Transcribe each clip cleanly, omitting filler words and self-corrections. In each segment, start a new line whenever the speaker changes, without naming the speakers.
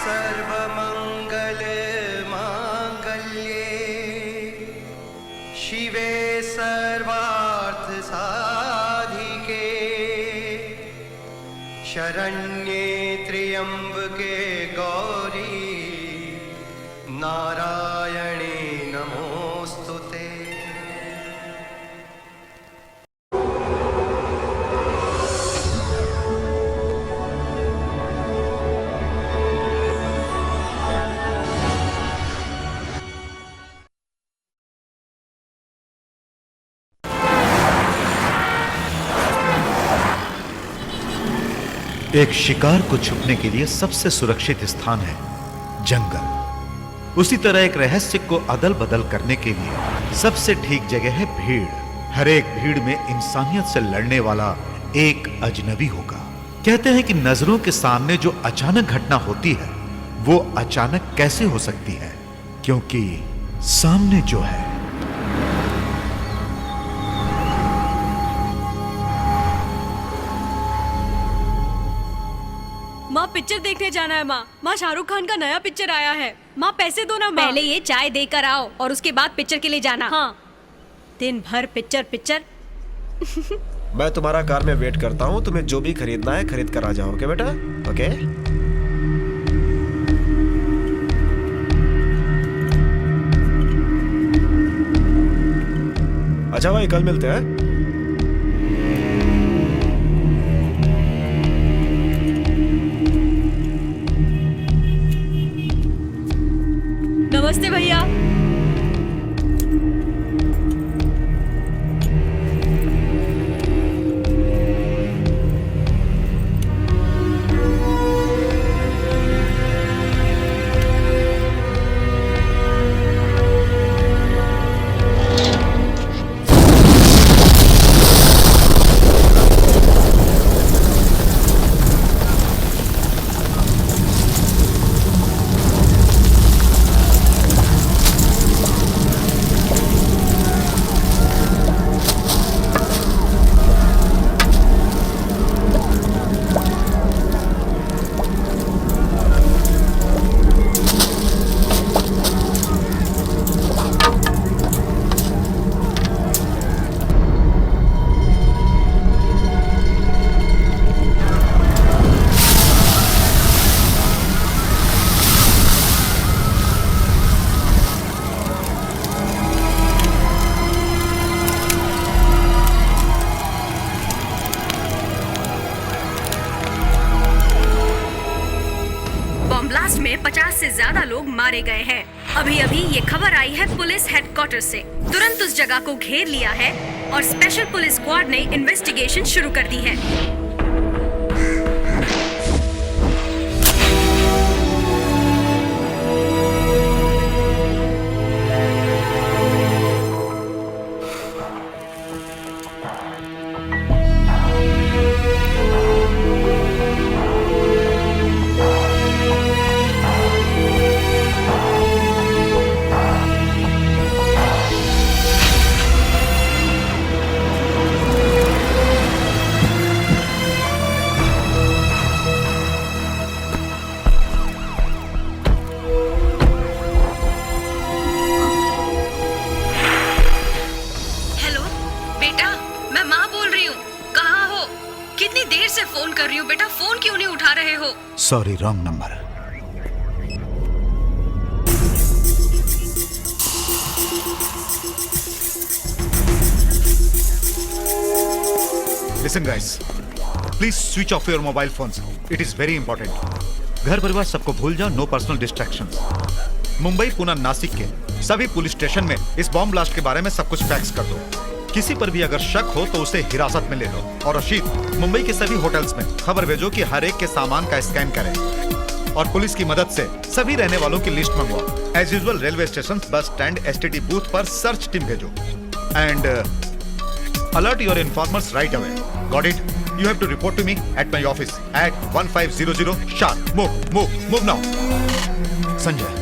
सर्वमंगल मांगल्ये शिवे सर्वार्थ साधिके शरण्ये त्र्यंबके गौरी नारायणे नमोस्तुते।
एक शिकार को छुपने के लिए सबसे सुरक्षित स्थान है जंगल। उसी तरह एक रहस्य को अदल बदल करने के लिए सबसे ठीक जगह है भीड़। हर एक भीड़ में इंसानियत से लड़ने वाला एक अजनबी होगा। कहते हैं कि नजरों के सामने जो अचानक घटना होती है वो अचानक कैसे हो सकती है, क्योंकि सामने जो है
माँ पिक्चर देखने जाना है। माँ शाहरुख खान का नया पिक्चर आया है। माँ पैसे दो ना।
पहले ये चाय देकर आओ और उसके बाद पिक्चर के लिए जाना।
हाँ, दिन भर पिक्चर पिक्चर।
मैं तुम्हारा कार में वेट करता हूँ। तुम्हें जो भी खरीदना है खरीद कर आ जाओ। ओके बेटा? ओके। अच्छा भाई, कल मिलते हैं।
नमस्ते भैया।
ब्लास्ट में 50 से ज्यादा लोग मारे गए हैं। अभी अभी ये खबर आई है पुलिस हेडक्वार्टर से। तुरंत उस जगह को घेर लिया है और स्पेशल पुलिस स्क्वाड ने इन्वेस्टिगेशन शुरू कर दी है। फोन कर रही हूँ बेटा, फोन क्यों नहीं उठा रहे हो?
Sorry, wrong number. Listen guys, please switch off your mobile phones, it is very important. घर परिवार सबको भूल जाओ, no personal distractions. Mumbai, Pune, Nashik के सभी पुलिस स्टेशन में इस बॉम्ब ब्लास्ट के बारे में सब कुछ फैक्स कर दो। किसी पर भी अगर शक हो तो उसे हिरासत में ले लो। और रशीद, मुंबई के सभी होटल्स में खबर भेजो कि हर एक के सामान का स्कैन करें और पुलिस की मदद से सभी रहने वालों की लिस्ट मंगवाओ। As usual railway station, bus stand, STD booth पर सर्च टीम भेजो and alert your informers right away. Got it? You have to report to me at my office at 1500 sharp. Move now. Sanjay,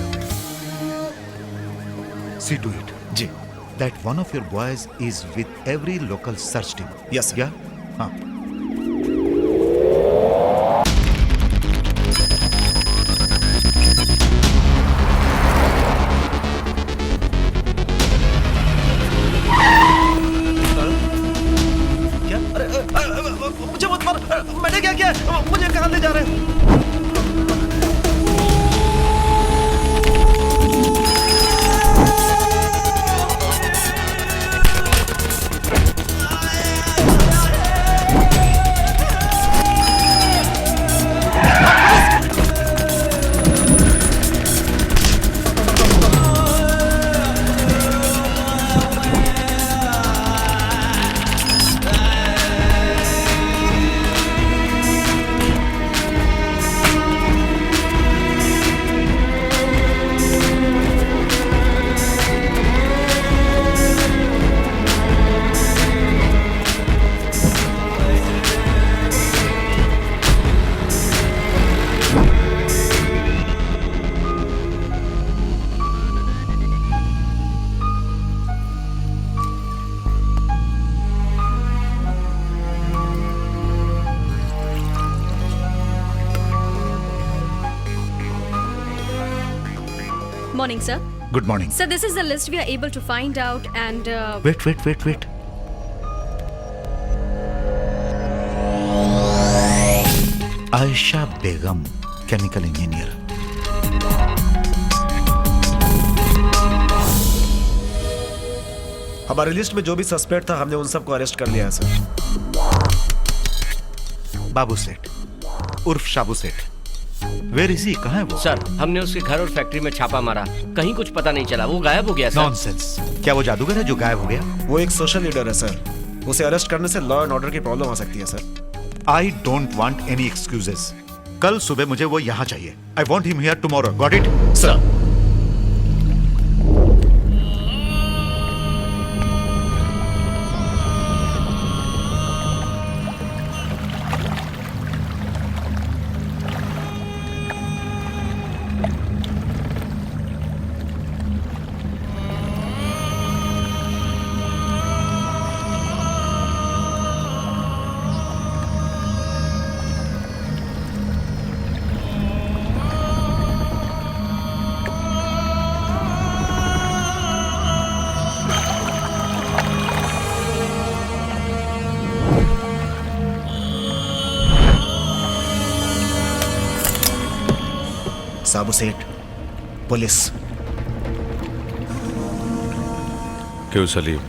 see to it.
जी.
That one of your boys is with every local search team.
Yes, sir.
Yeah? हाँ.
Morning, sir.
Good morning.
Sir, this is the list we are able to find out and
wait. Ayesha Begum, chemical engineer.
हमारी list में जो भी suspect था हमने उन सबको arrest कर लिया है सर।
बाबू सेठ उर्फ शाबू सेठ, वेयर इज ही? कहाँ है वो?
सर, हमने उसके घर और फैक्ट्री में छापा मारा, कहीं कुछ पता नहीं चला, वो गायब हो गया सर।
नॉनसेंस। क्या वो जादूगर है जो गायब हो गया?
वो एक सोशल लीडर है सर, उसे अरेस्ट करने से लॉ एंड ऑर्डर की प्रॉब्लम हो सकती है sir.
I don't want any excuses. कल सुबह मुझे वो यहाँ चाहिए। I want him here tomorrow. Got it?
Sir. Sabu Seth, police.
क्यों सलीम,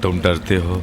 तुम डरते हो?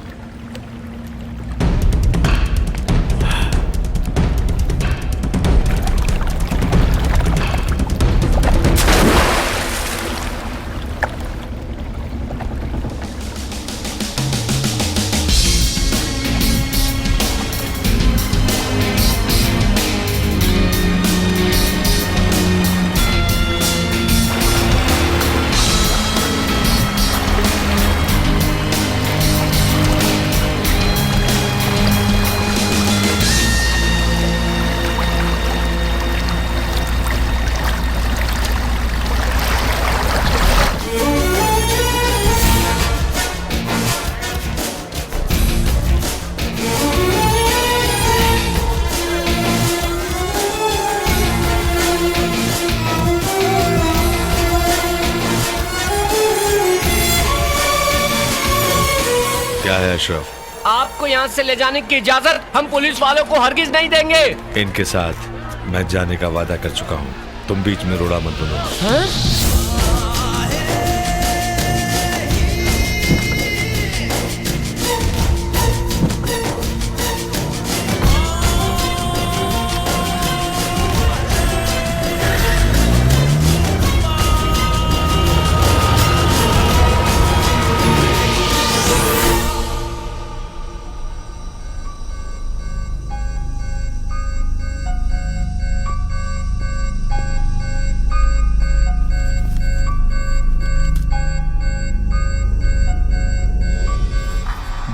क्या है अशरफ?
आपको यहाँ से ले जाने की इजाजत हम पुलिस वालों को हरगिज नहीं देंगे।
इनके साथ मैं जाने का वादा कर चुका हूँ, तुम बीच में रोड़ा मत बनो।
हाँ?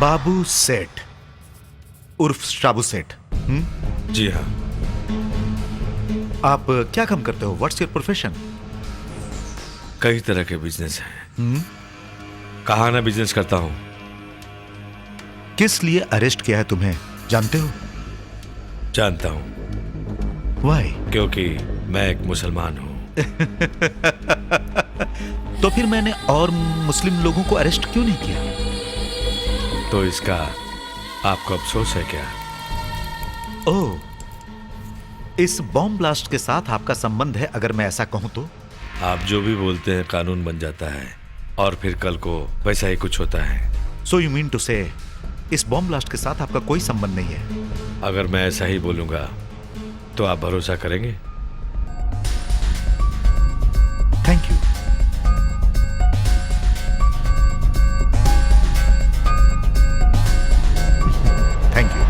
बाबू सेठ उर्फ शाबू सेठ।
जी हाँ।
आप क्या काम करते हो? What's your profession?
कई तरह के बिजनेस हैं। कहाँ ना बिजनेस करता हूँ।
किस लिए अरेस्ट किया है तुम्हें जानते हो?
जानता हूँ।
वाई?
क्योंकि मैं एक मुसलमान हूँ।
तो फिर मैंने और मुस्लिम लोगों को अरेस्ट क्यों नहीं किया?
तो इसका आपको अफसोस है क्या?
ओह, इस बॉम्ब ब्लास्ट के साथ आपका संबंध है अगर मैं ऐसा कहूं तो?
आप जो भी बोलते हैं कानून बन जाता है और फिर कल को वैसा ही कुछ होता है।
सो यू मीन टू से इस बॉम्ब ब्लास्ट के साथ आपका कोई संबंध नहीं है?
अगर मैं ऐसा ही बोलूंगा तो आप भरोसा करेंगे?
Thank you. Thank you.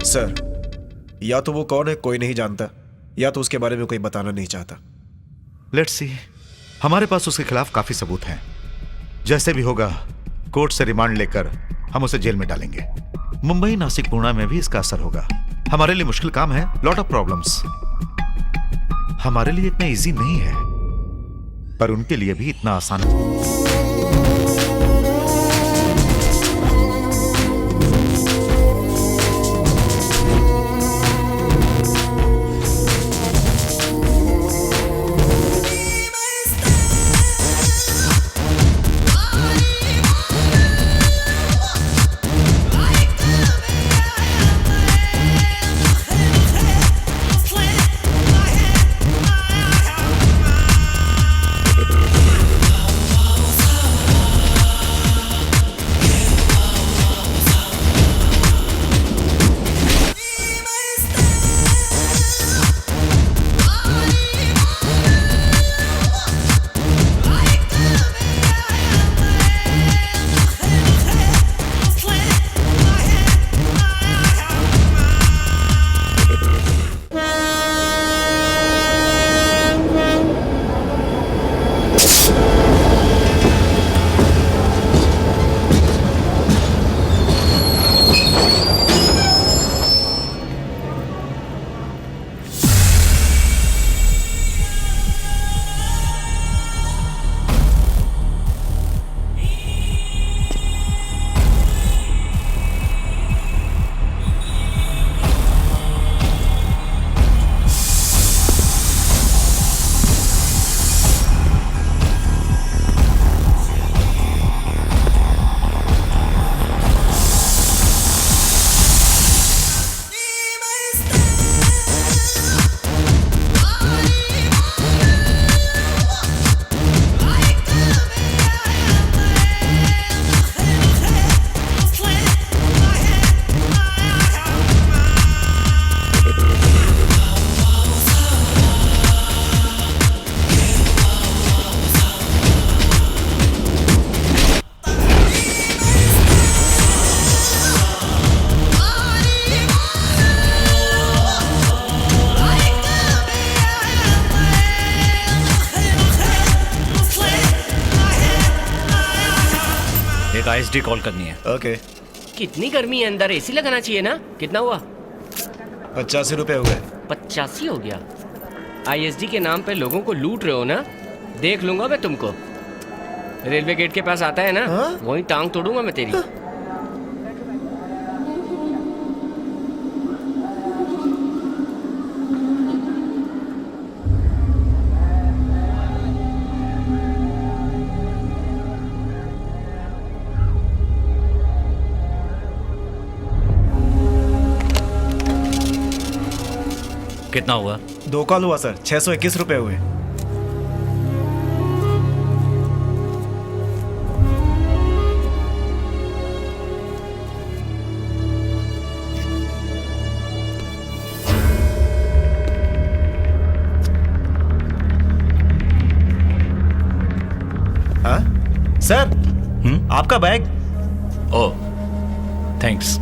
Sir, या तो वो कौन है कोई नहीं जानता, या तो उसके बारे में कोई बताना नहीं चाहता।
Let's see. हमारे पास उसके खिलाफ काफी सबूत हैं। जैसे भी होगा कोर्ट से रिमांड लेकर हम उसे जेल में डालेंगे। मुंबई, नासिक, पुणे में भी इसका असर होगा। हमारे लिए मुश्किल काम है, लॉट ऑफ प्रॉब्लम्स। हमारे लिए इतना इजी नहीं है, पर उनके लिए भी इतना आसान है।
एक आईएसडी कॉल करनी है।
ओके।
कितनी गर्मी है अंदर, एसी लगाना चाहिए ना। कितना हुआ?
85 रुपए हुए।
85 हो गया। आईएसडी के नाम पे लोगों को लूट रहे हो ना। देख लूंगा मैं तुमको। रेलवे गेट के पास आता है ना, वहीं टांग तोड़ूंगा मैं तेरी।
कितना हुआ?
2 कॉल हुआ सर, 621 रुपए हुए। हाँ सर, आपका bag.
Oh, thanks.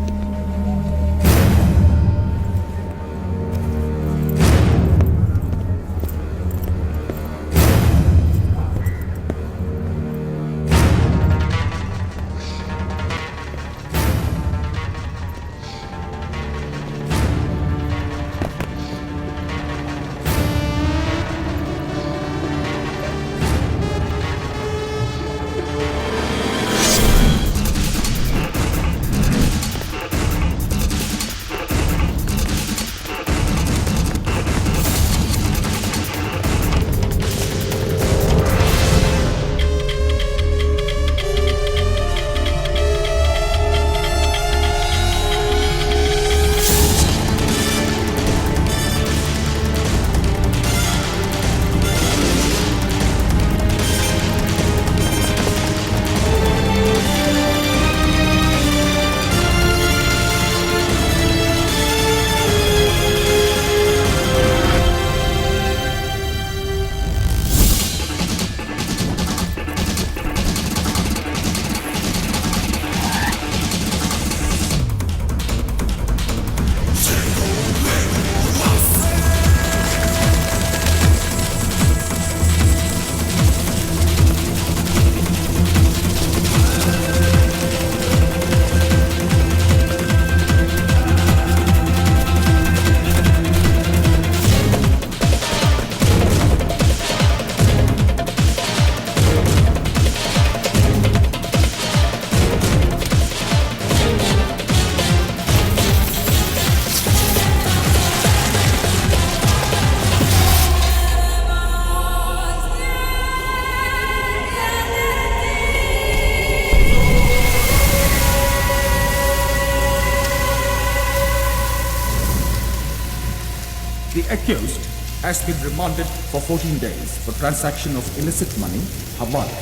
The accused has been remanded for 14 days for transaction of illicit money, hawala,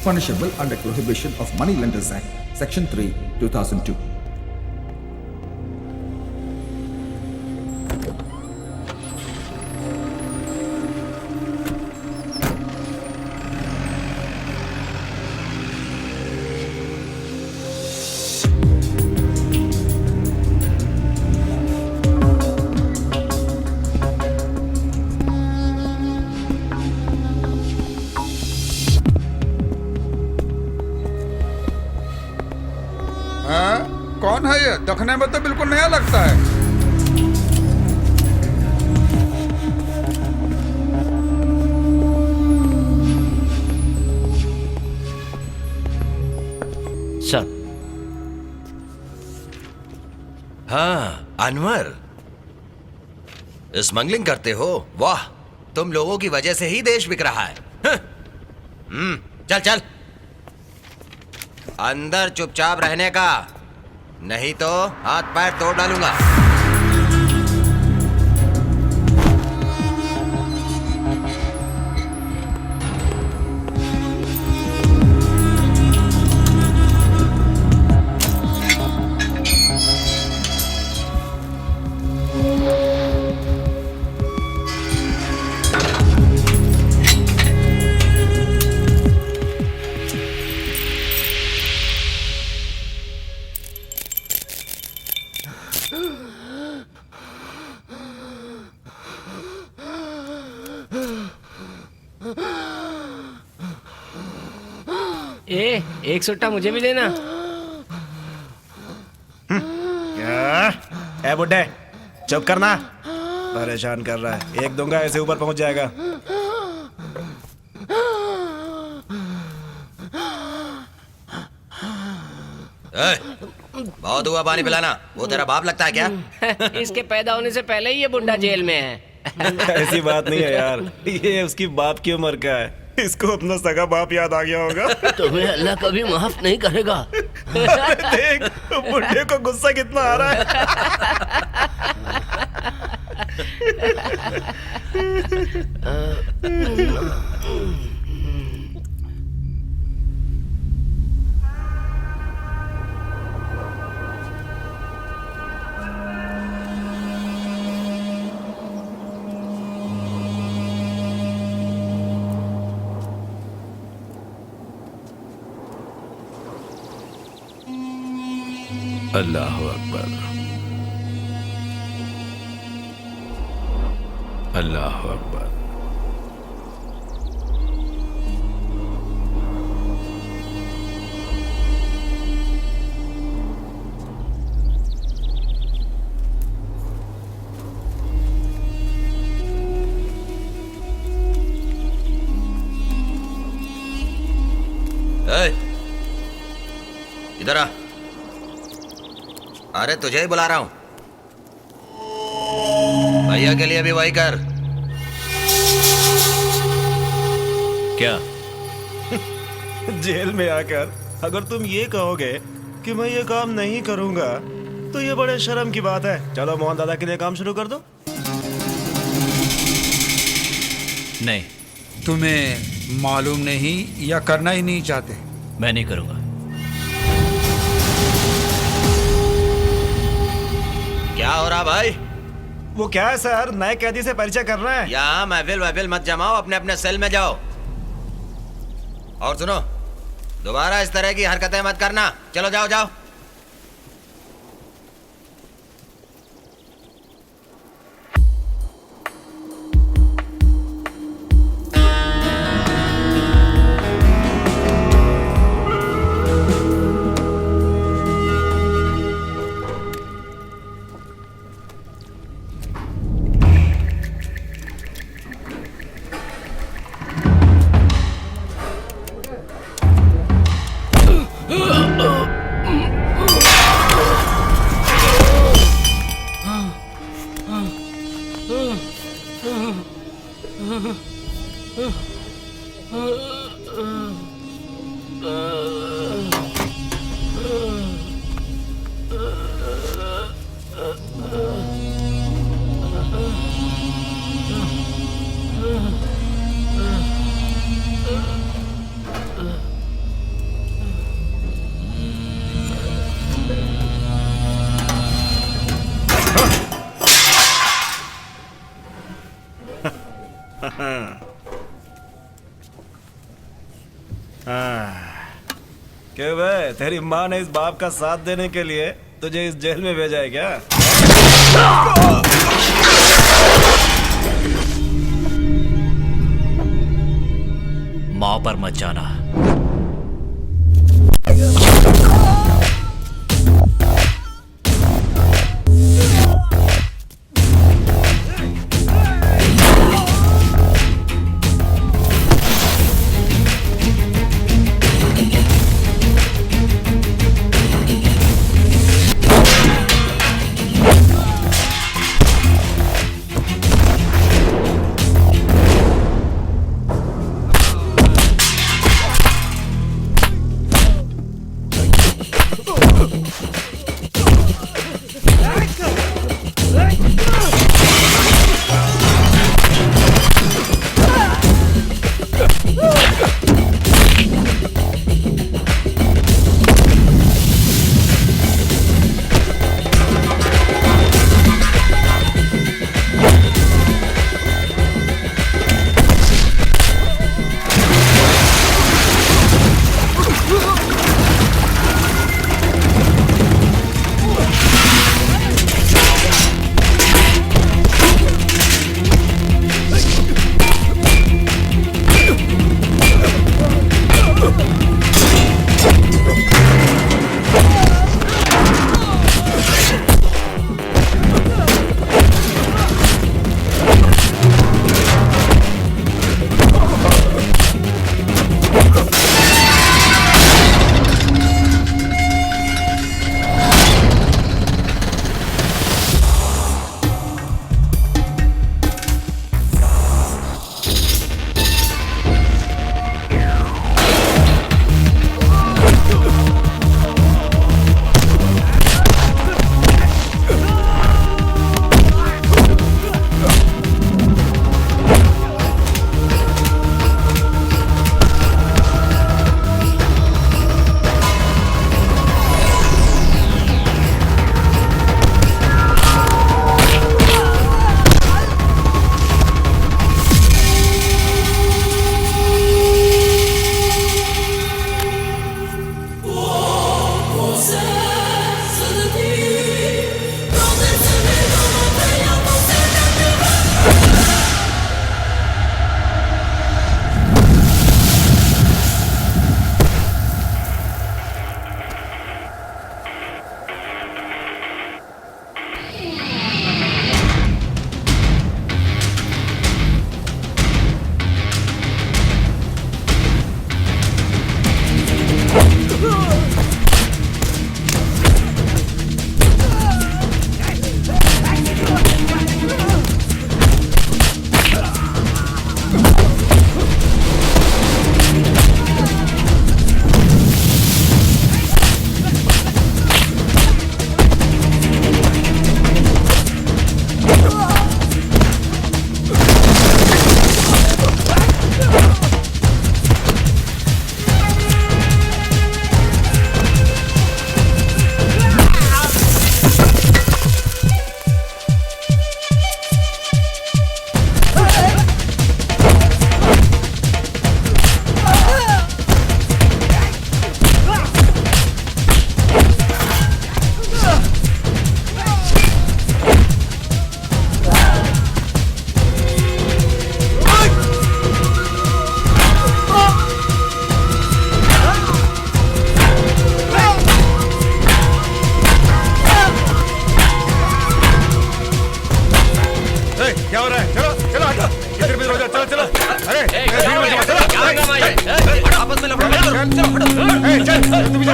punishable under Prohibition of Money Lenders Act, Section 3, 2002.
कौन है ये? देखने में तो बिल्कुल नया लगता है।
सर।
हाँ अनवर, स्मगलिंग करते हो? वाह, तुम लोगों की वजह से ही देश बिक रहा है। चल चल अंदर चुपचाप रहने का, नहीं तो हाथ पैर तोड़ डालूंगा।
एक सुट्टा मुझे भी देना।
क्या? ए बुड्ढे, चुप करना। परेशान कर रहा है। एक दूंगा ऐसे ऊपर पहुंच जाएगा।
बहुत हुआ, पानी पिलाना। वो तेरा बाप लगता है क्या?
इसके पैदा होने से पहले ही ये बुड्ढा जेल में है।
ऐसी बात नहीं है यार, ये उसकी बाप की उम्र का है। इसको अपना सगा बाप याद आ गया होगा।
तुम्हें अल्लाह कभी माफ नहीं करेगा।
देख बुड्ढे को गुस्सा कितना आ रहा है।
अल्लाह अकबर, अल्लाह अकबर।
इधर आ। अरे तुझे ही बुला रहा हूं। भैया के लिए भी वही कर।
क्या?
जेल में आकर अगर तुम ये कहोगे कि मैं ये काम नहीं करूंगा तो ये बड़े शर्म की बात है। चलो मोहन दादा के लिए काम शुरू कर दो।
नहीं,
तुम्हें मालूम नहीं या करना ही नहीं चाहते?
मैं नहीं करूंगा।
क्या हो रहा भाई?
वो क्या है सर, नए कैदी से परिचय कर रहे हैं।
यहाँ महफिल मत जमाओ, अपने अपने सेल में जाओ। और सुनो, दोबारा इस तरह की हरकतें मत करना। चलो जाओ जाओ।
क्यों बे, तेरी माँ ने इस बाप का साथ देने के लिए तुझे इस जेल में भेजा है क्या?
माँ पर मत जाना।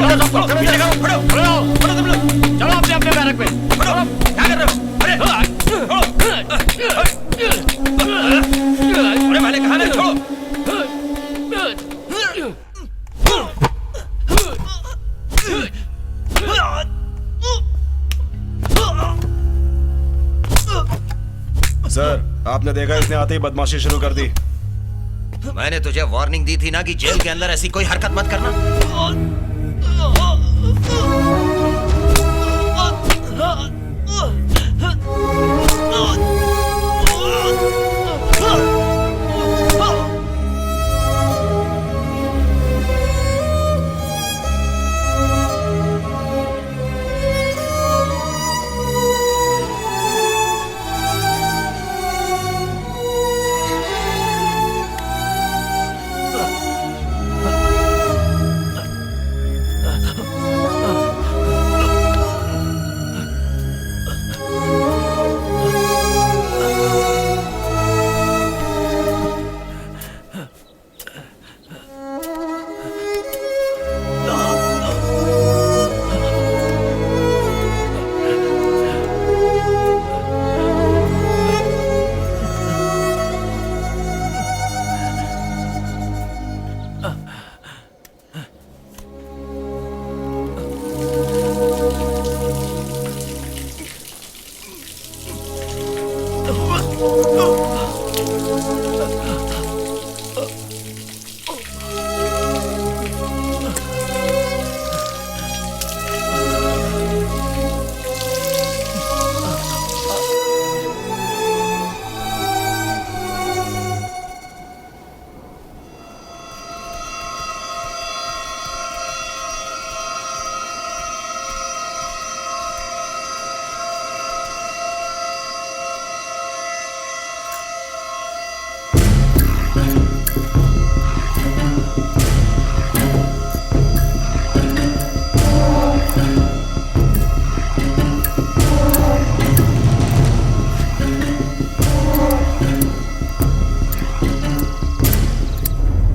चलो अपने अपने बैरक पे।
क्या कर रहे हो? अरे भाई कहाँ ले छोड़ो।
सर, आपने देखा इसने आते ही बदमाशी शुरू कर दी।
मैंने तुझे वार्निंग दी थी ना कि जेल के अंदर ऐसी कोई हरकत मत करना।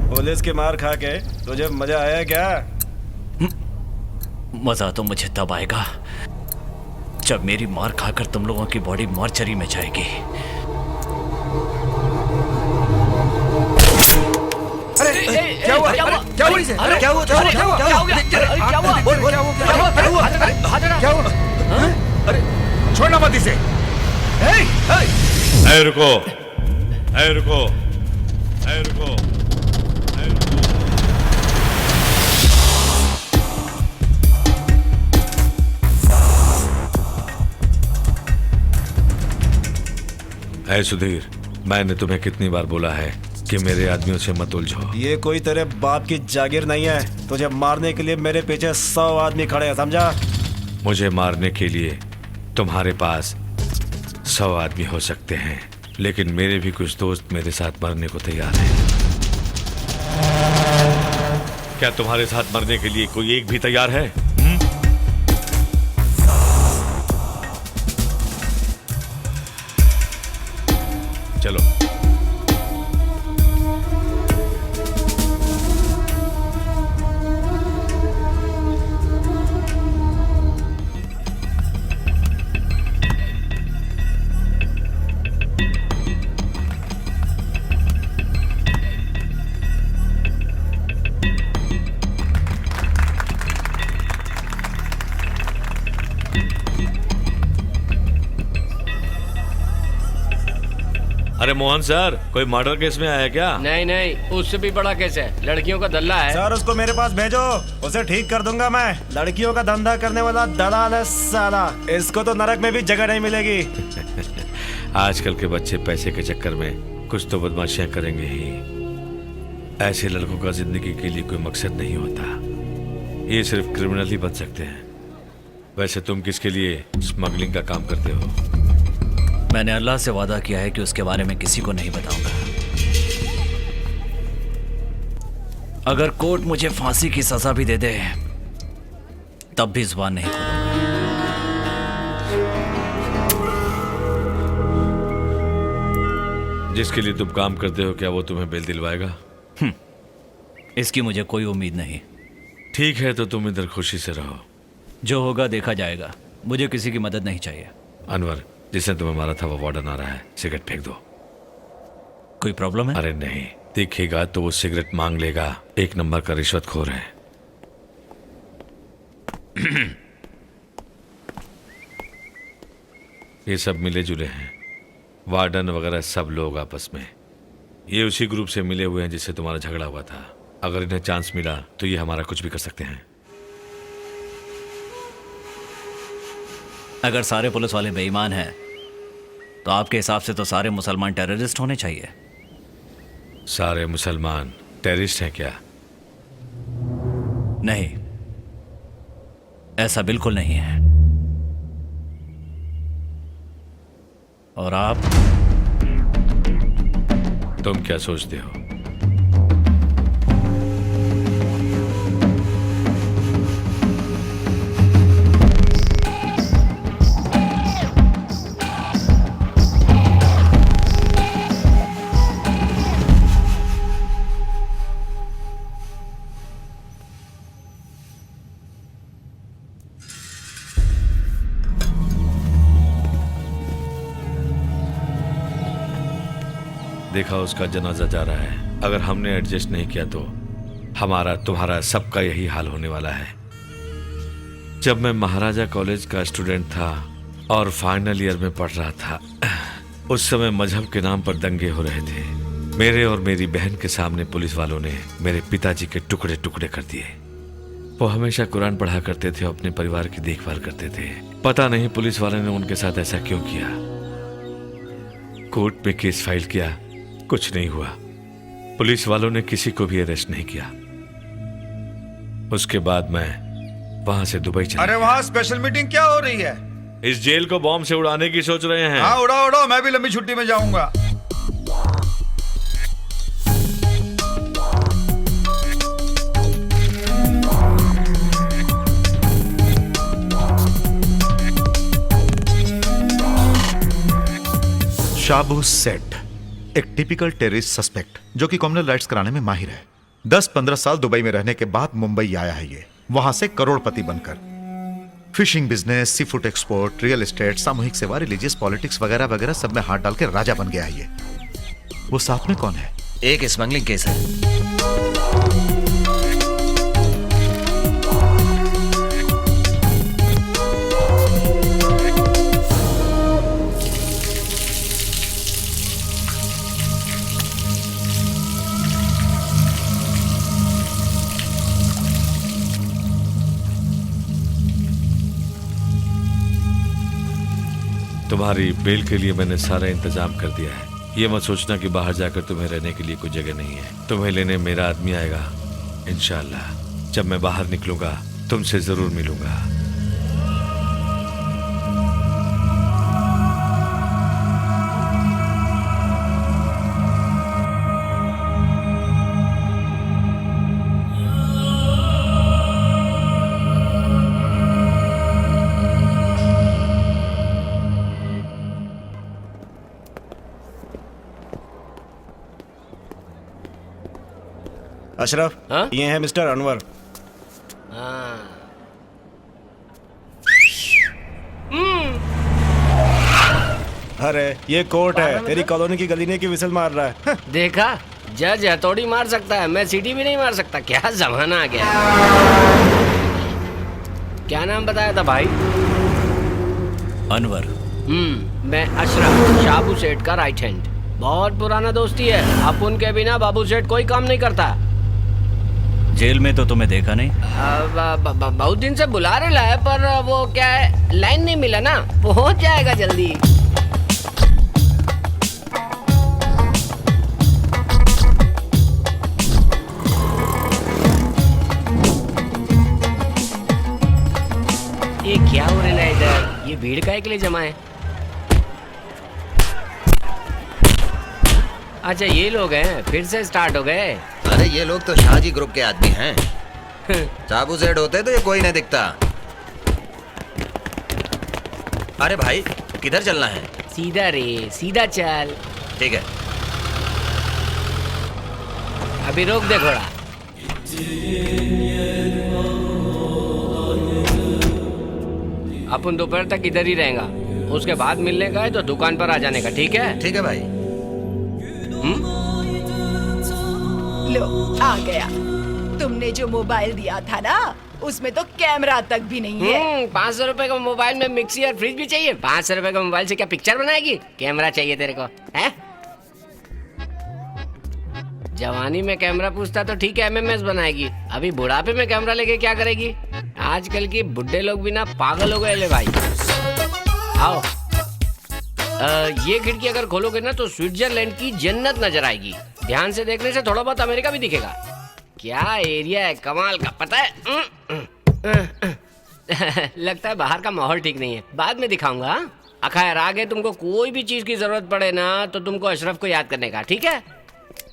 पुलिस की मार खा के तुझे मजा आया क्या?
मजा तो मुझे तब आएगा जब मेरी मार खाकर तुम लोगों की बॉडी मॉर्चरी में जाएगी।
क्या हुआ? क्या हुआ इसे? क्या हुआ? क्या हुआ? अरे छोड़ना मत इसे।
रुको, रुको, रुको। सुधीर, मैंने तुम्हें कितनी बार बोला है कि मेरे आदमियों से मत उलझो।
ये कोई तेरे बाप की जागीर नहीं है। तुझे मारने के लिए मेरे पीछे 100 आदमी खड़े हैं, समझा?
मुझे मारने के लिए तुम्हारे पास 100 आदमी हो सकते हैं, लेकिन मेरे भी कुछ दोस्त मेरे साथ मरने को तैयार हैं। क्या तुम्हारे साथ मरने के लिए कोई एक भी तैयार है? चलो। अरे मोहन सर, कोई मर्डर केस में आया क्या?
नहीं नहीं, उससे भी बड़ा केस है। लड़कियों का दल्ला है।
सर, उसको मेरे पास भेजो, उसे ठीक कर दूंगा मैं। लड़कियों का धंधा करने वाला दलाल है साला। इसको तो नरक में भी जगह नहीं मिलेगी।
आजकल के बच्चे पैसे के चक्कर में कुछ तो बदमाशियां करेंगे ही। ऐसे लड़कों का जिंदगी के लिए कोई मकसद नहीं होता। ये सिर्फ क्रिमिनल ही बन सकते हैं। वैसे तुम किसके लिए स्मगलिंग का काम करते हो?
मैंने अल्लाह से वादा किया है कि उसके बारे में किसी को नहीं बताऊंगा। अगर कोर्ट मुझे फांसी की सजा भी दे दे तब भी जुबान नहीं खोलूंगा।
जिसके लिए तुम काम करते हो, क्या वो तुम्हें बेल दिलवाएगा?
इसकी मुझे कोई उम्मीद नहीं।
ठीक है तो तुम इधर खुशी से रहो।
जो होगा देखा जाएगा, मुझे किसी की मदद नहीं चाहिए।
अनवर, जिसने तुम्हें मारा था वो वार्डन आ रहा है, सिगरेट फेंक दो।
कोई प्रॉब्लम है?
अरे नहीं, दिखेगा तो वो सिगरेट मांग लेगा। एक नंबर का रिश्वतखोर है। ये सब मिले जुले हैं, वार्डन वगैरह सब लोग आपस में। ये उसी ग्रुप से मिले हुए हैं जिससे तुम्हारा झगड़ा हुआ था। अगर इन्हें चांस मिला तो ये हमारा कुछ भी कर सकते हैं।
अगर सारे पुलिस वाले बेईमान हैं तो आपके हिसाब से तो सारे मुसलमान टेररिस्ट होने चाहिए।
सारे मुसलमान टेररिस्ट हैं क्या?
नहीं, ऐसा बिल्कुल नहीं है। और आप?
तुम क्या सोचते हो? देखा, उसका जनाजा जा रहा है। अगर हमने एडजस्ट नहीं किया तो हमारा तुम्हारा सबका यही हाल होने वाला है। जब मैं महाराजा कॉलेज का स्टूडेंट था और फाइनल ईयर में पढ़ रहा था, उस समय मजहब के नाम पर दंगे हो रहे थे। मेरे और मेरी बहन के सामने पुलिस वालों ने मेरे पिताजी के टुकड़े टुकड़े कर दिए। वो हमेशा कुरान पढ़ा करते थे और अपने परिवार की देखभाल करते थे। पता नहीं पुलिस वाले ने उनके साथ ऐसा क्यों किया। कोर्ट में केस फाइल किया, कुछ नहीं हुआ। पुलिस वालों ने किसी को भी अरेस्ट नहीं किया। उसके बाद मैं वहां से दुबई चला।
अरे वहाँ स्पेशल मीटिंग क्या हो रही है?
इस जेल को बॉम्ब से उड़ाने की सोच रहे हैं।
हाँ, उड़ाओ उड़ाओ, मैं भी लंबी छुट्टी में जाऊंगा।
शाबू सेठ एक टिपिकल टेररिस्ट सस्पेक्ट जो कि कम्युनल राइट्स कराने में माहिर है। 10-15 साल दुबई में रहने के बाद मुंबई आया है ये, वहां से करोड़पति बनकर। Fishing business, sea food export, real estate, सामूहिक सेवा, रिलीजियस पॉलिटिक्स वगैरह वगैरह सब में हाथ डाल के राजा बन गया है ये। वो साथ में कौन है?
एक स्मगलिंग केस है।
तुम्हारी बेल के लिए मैंने सारा इंतजाम कर दिया है। ये मत सोचना कि बाहर जाकर तुम्हें रहने के लिए कोई जगह नहीं है। तुम्हें लेने मेरा आदमी आएगा इंशाल्लाह। जब मैं बाहर निकलूंगा तुमसे जरूर मिलूंगा।
अशरफ, ये है मिस्टर अनवर। अरे ये कोर्ट है, तेरी कॉलोनी की गली ने की विसल मार रहा है।
देखा, जज हथौड़ी मार सकता है, मैं सीटी भी नहीं मार सकता। क्या जमाना आ गया। क्या नाम बताया था भाई?
अनवर।
मैं अशरफ, शाबू सेठ का राइट हैंड। बहुत पुराना दोस्ती है। अब उनके बिना बाबू सेठ कोई काम नहीं करता।
जेल में तो तुम्हें देखा नहीं।
बहुत दिन से बुला रहा है, पर वो क्या है, लाइन नहीं मिला ना। पहुंच जाएगा जल्दी। ये क्या हो रहा है इधर? ये भीड़ काहे के लिए जमा है? अच्छा, ये लोग हैं, फिर से स्टार्ट हो गए।
अरे ये लोग तो शाहजी ग्रुप के आदमी हैं। साबू सेठ होते तो ये कोई नहीं दिखता। अरे भाई, किधर चलना है?
सीधा रे, सीधा चल।
ठीक है।
अभी रोक दे घोड़ा। अपन दोपहर तक इधर ही रहेगा, उसके बाद मिलने का है तो दुकान पर आ जाने का, ठीक है?
ठीक है भाई।
लो आ गया। तुमने जो मोबाइल दिया था ना, उसमें तो कैमरा तक भी नहीं है।
500 रुपए का मोबाइल में मिक्सी और फ्रिज भी चाहिए? 500 रुपए का मोबाइल से क्या पिक्चर बनाएगी? कैमरा चाहिए तेरे को, है? जवानी में कैमरा पूछता तो ठीक है, एमएमएस बनाएगी। अभी बुढ़ापे में कैमरा लेके क्या करेगी? आजकल की बुढ़े लोग भी ना पागल हो गए ले भाई। आओ, ये खिड़की अगर खोलोगे ना तो स्विट्जरलैंड की जन्नत नजर आएगी। ध्यान से देखने से थोड़ा बहुत अमेरिका भी दिखेगा। क्या एरिया है कमाल का, पता है? लगता है बाहर का माहौल ठीक नहीं है, बाद में दिखाऊंगा। खैर, आगे तुमको कोई भी चीज की जरूरत पड़े ना तो तुमको अशरफ को याद करने का, ठीक है?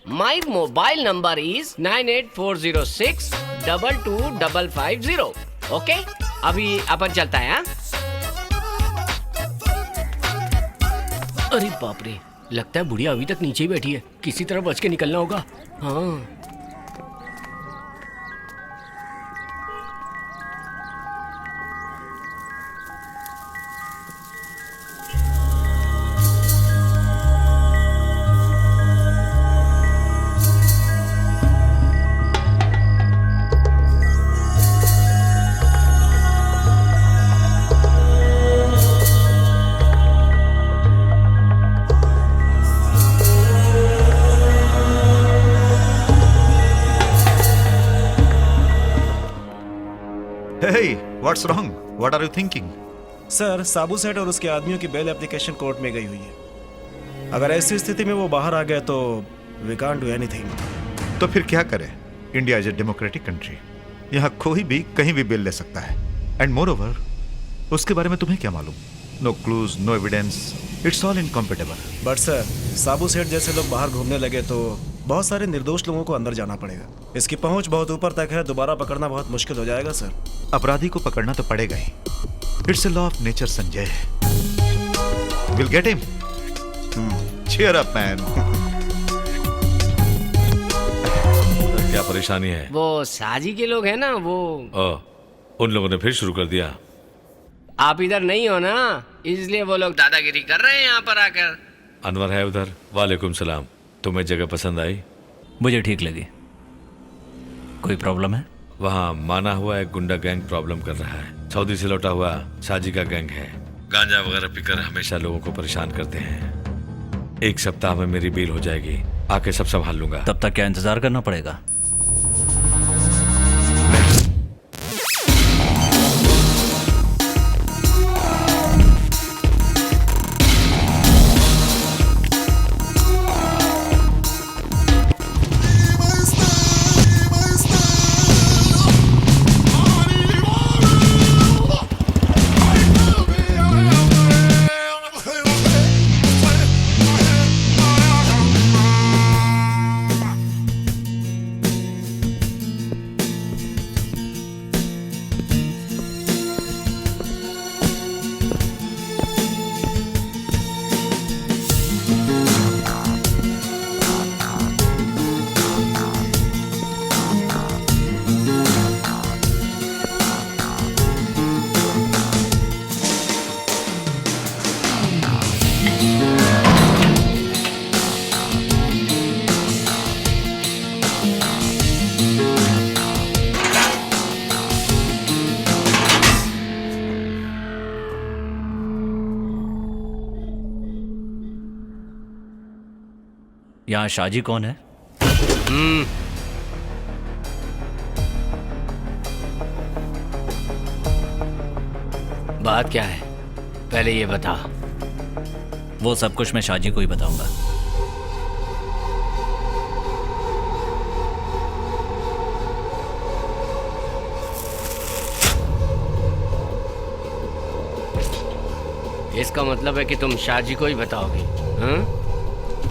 My mobile number is 9840622550। Okay, अभी अपन चलता है। अरे बाप रे, लगता है बुढ़िया अभी तक नीचे ही बैठी है, किसी तरह बच के निकलना होगा। हाँ,
Hey, what's wrong? What are you thinking?
Sir, Sabu Seth और उसके आदमियों की बेल एप्लीकेशन कोर्ट में गई हुई है। अगर ऐसी स्थिति में वो बाहर आ गए तो we can't do anything।
तो फिर क्या करें? India is a democratic country. यहाँ कोई भी कहीं भी बेल ले सकता है। एंड मोर ओवर, उसके बारे में तुम्हें क्या मालूम? No clues, no evidence, it's all incompatible.
But sir, Sabu Seth जैसे लोग बाहर घूमने लगे तो बहुत सारे निर्दोष लोगों को अंदर जाना पड़ेगा। इसकी पहुंच बहुत ऊपर तक है, दोबारा पकड़ना बहुत मुश्किल हो जाएगा सर।
अपराधी को पकड़ना तो पड़ेगा ही। It's a law of nature Sanjay. Will get him. Cheer up man.
क्या परेशानी है?
वो साजी के लोग हैं ना, वो
उन लोगों ने फिर शुरू कर दिया।
आप इधर नहीं हो ना, इसलिए वो लोग दादागिरी कर रहे हैं यहाँ पर आकर।
अनवर है उधर। वालेकुम सलाम। तुम्हें जगह पसंद आई?
मुझे ठीक लगी। कोई प्रॉब्लम है?
वहाँ माना हुआ एक गुंडा गैंग प्रॉब्लम कर रहा है। सऊदी से लौटा हुआ साजी का गैंग है। गांजा वगैरह पीकर हमेशा लोगों को परेशान करते हैं। 1 सप्ताह में मेरी बेल हो जाएगी, आके सब संभाल लूंगा।
तब तक क्या इंतजार करना पड़ेगा? यहाँ शाजी कौन है?
बात क्या है, पहले ये बता।
वो सब कुछ मैं शाजी को ही बताऊंगा।
इसका मतलब है कि तुम शाजी को ही बताओगे?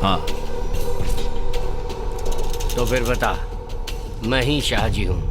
हाँ।
तो फिर बता, मैं ही शाहजी हूँ।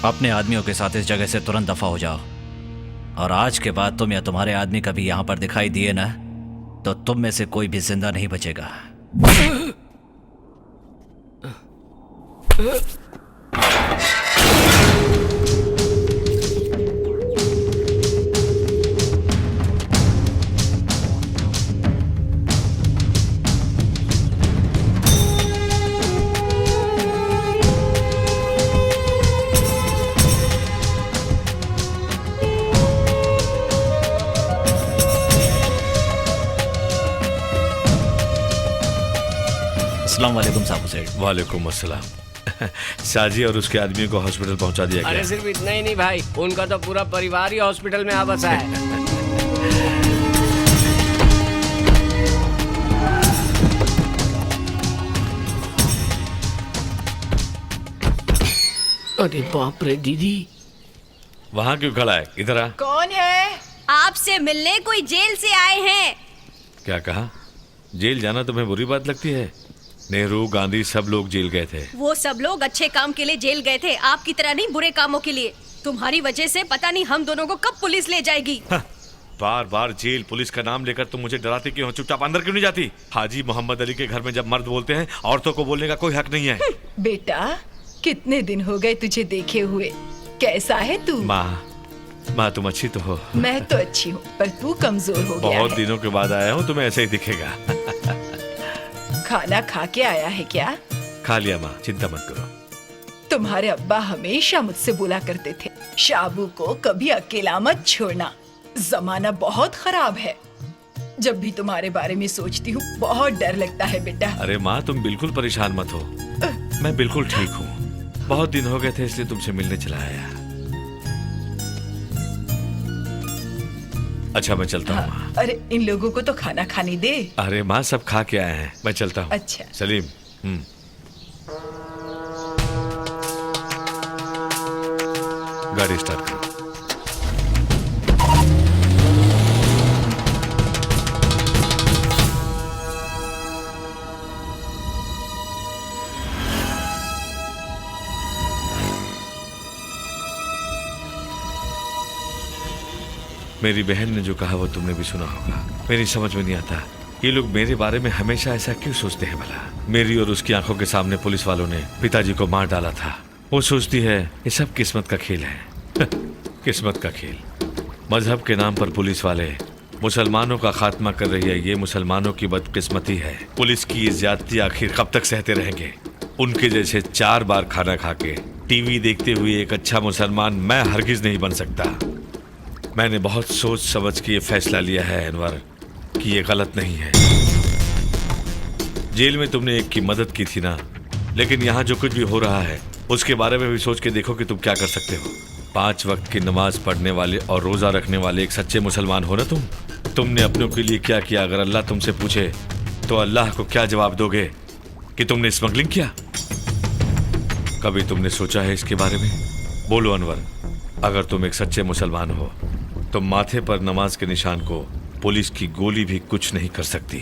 अपने आदमियों के साथ इस जगह से तुरंत दफा हो जाओ। और आज के बाद तुम या तुम्हारे आदमी कभी यहां पर दिखाई दिए ना, तो तुम में से कोई भी जिंदा नहीं बचेगा। अस्सलाम वालेकुम साबू सेठ।
वालेकुम अस्सलाम। शाजी और उसके आदमियों को हॉस्पिटल पहुंचा दिया गया।
अरे सिर्फ इतना ही नहीं भाई, उनका तो पूरा परिवार ही हॉस्पिटल में आ बसा है। अरे बाप रे दीदी,
वहाँ क्यों खड़ा है? इधर आ।
कौन है?
आपसे मिलने कोई जेल से आए हैं।
क्या कहा? जेल जाना तुम्हें बुरी बात लगती है? नेहरू, गांधी सब लोग जेल गए थे।
वो सब लोग अच्छे काम के लिए जेल गए थे, आपकी तरह नहीं बुरे कामों के लिए। तुम्हारी वजह से पता नहीं हम दोनों को कब पुलिस ले जाएगी।
बार बार जेल पुलिस का नाम लेकर तुम मुझे डराती क्यों हो? चुपचाप अंदर क्यों नहीं जाती? हाजी मोहम्मद अली के घर में जब मर्द बोलते हैं, औरतों को बोलने का कोई हक नहीं है।
बेटा, कितने दिन हो गए तुझे देखे हुए, कैसा है तू?
माँ तुम अच्छी तो हो।
मैं तो अच्छी हूँ, पर तू कमजोर हो गया
बहुत
है।
दिनों के बाद आया हूँ, तुम्हें ऐसे ही दिखेगा।
खाना खा के आया है क्या?
खा लिया माँ, चिंता मत करो।
तुम्हारे अब्बा हमेशा मुझसे बोला करते थे, शाबू को कभी अकेला मत छोड़ना, जमाना बहुत खराब है। जब भी तुम्हारे बारे में सोचती हूँ बहुत डर लगता है बेटा।
अरे माँ तुम बिल्कुल परेशान मत हो, मैं बिल्कुल ठीक हूँ। बहुत दिन हो गए थे इसलिए तुमसे मिलने चला आया। अच्छा मैं चलता हूँ।
हाँ, अरे इन लोगों को तो खाना खाने दे।
अरे माँ सब खा के आए हैं, मैं चलता हूँ।
अच्छा।
सलीम। गाड़ी स्टार्ट करो। मेरी बहन ने जो कहा वो तुमने भी सुना होगा। मेरी समझ में नहीं आता ये लोग मेरे बारे में हमेशा ऐसा क्यों सोचते हैं भला। मेरी और उसकी आंखों के सामने पुलिस वालों ने पिताजी को मार डाला था। वो सोचती है ये सब किस्मत का खेल है। किस्मत का खेल। मजहब के नाम पर पुलिस वाले मुसलमानों का खात्मा कर रही है, ये मुसलमानों की बदकिस्मती है। पुलिस की ये ज्यादती आखिर कब तक सहते रहेंगे? उनके जैसे 4 बार खाना खा के टीवी देखते हुए एक अच्छा मुसलमान मैं हरगिज नहीं बन सकता। मैंने बहुत सोच समझ के ये फैसला लिया है अनवर कि ये गलत नहीं है। जेल में तुमने एक की मदद की थी ना, लेकिन यहाँ जो कुछ भी हो रहा है उसके बारे में भी सोच के देखो कि तुम क्या कर सकते हो। 5 वक्त की नमाज पढ़ने वाले और रोजा रखने वाले एक सच्चे मुसलमान हो ना तुमने अपनों के लिए क्या किया? अगर अल्लाह तुमसे पूछे तो अल्लाह को क्या जवाब दोगे कि तुमने स्मगलिंग किया? कभी तुमने सोचा है इसके बारे में? बोलो अनवर, अगर तुम एक सच्चे मुसलमान हो तो माथे पर नमाज के निशान को पुलिस की गोली भी कुछ नहीं कर सकती।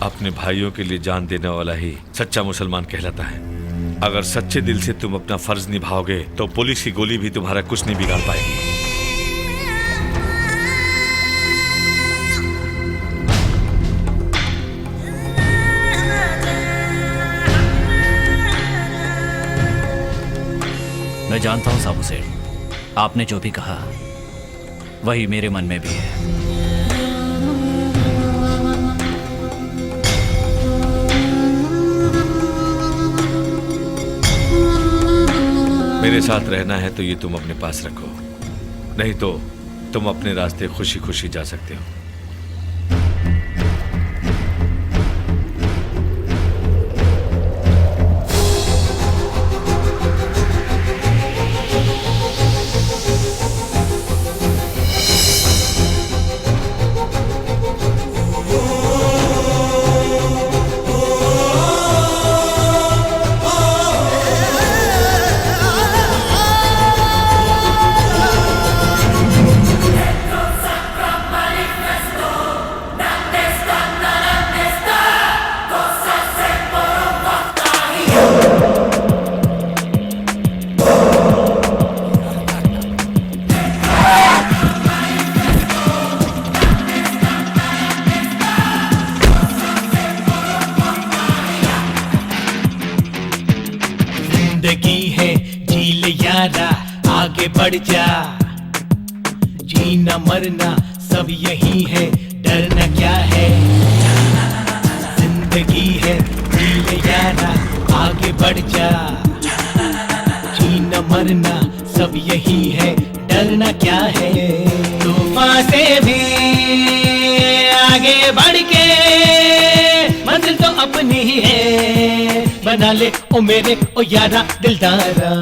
अपने भाइयों के लिए जान देने वाला ही सच्चा मुसलमान कहलाता है। अगर सच्चे दिल से तुम अपना फर्ज निभाओगे तो पुलिस की गोली भी तुम्हारा कुछ नहीं बिगाड़ पाएगी।
मैं जानता हूं साबू सेठ, आपने जो भी कहा वही मेरे मन में भी है।
मेरे साथ रहना है तो ये तुम अपने पास रखो, नहीं तो तुम अपने रास्ते खुशी खुशी जा सकते हो।
जिंदगी है जी ले यारा आगे बढ़ जा, जीना मरना सब यही है, डरना क्या है। जिंदगी है जी ले यारा आगे बढ़ जा, जीना मरना सब यही है, डरना क्या है। तूफान से भी आगे बढ़ के मंजिल तो अपनी ही है, बना ले ओ मेरे ओ यारा दिलदारा।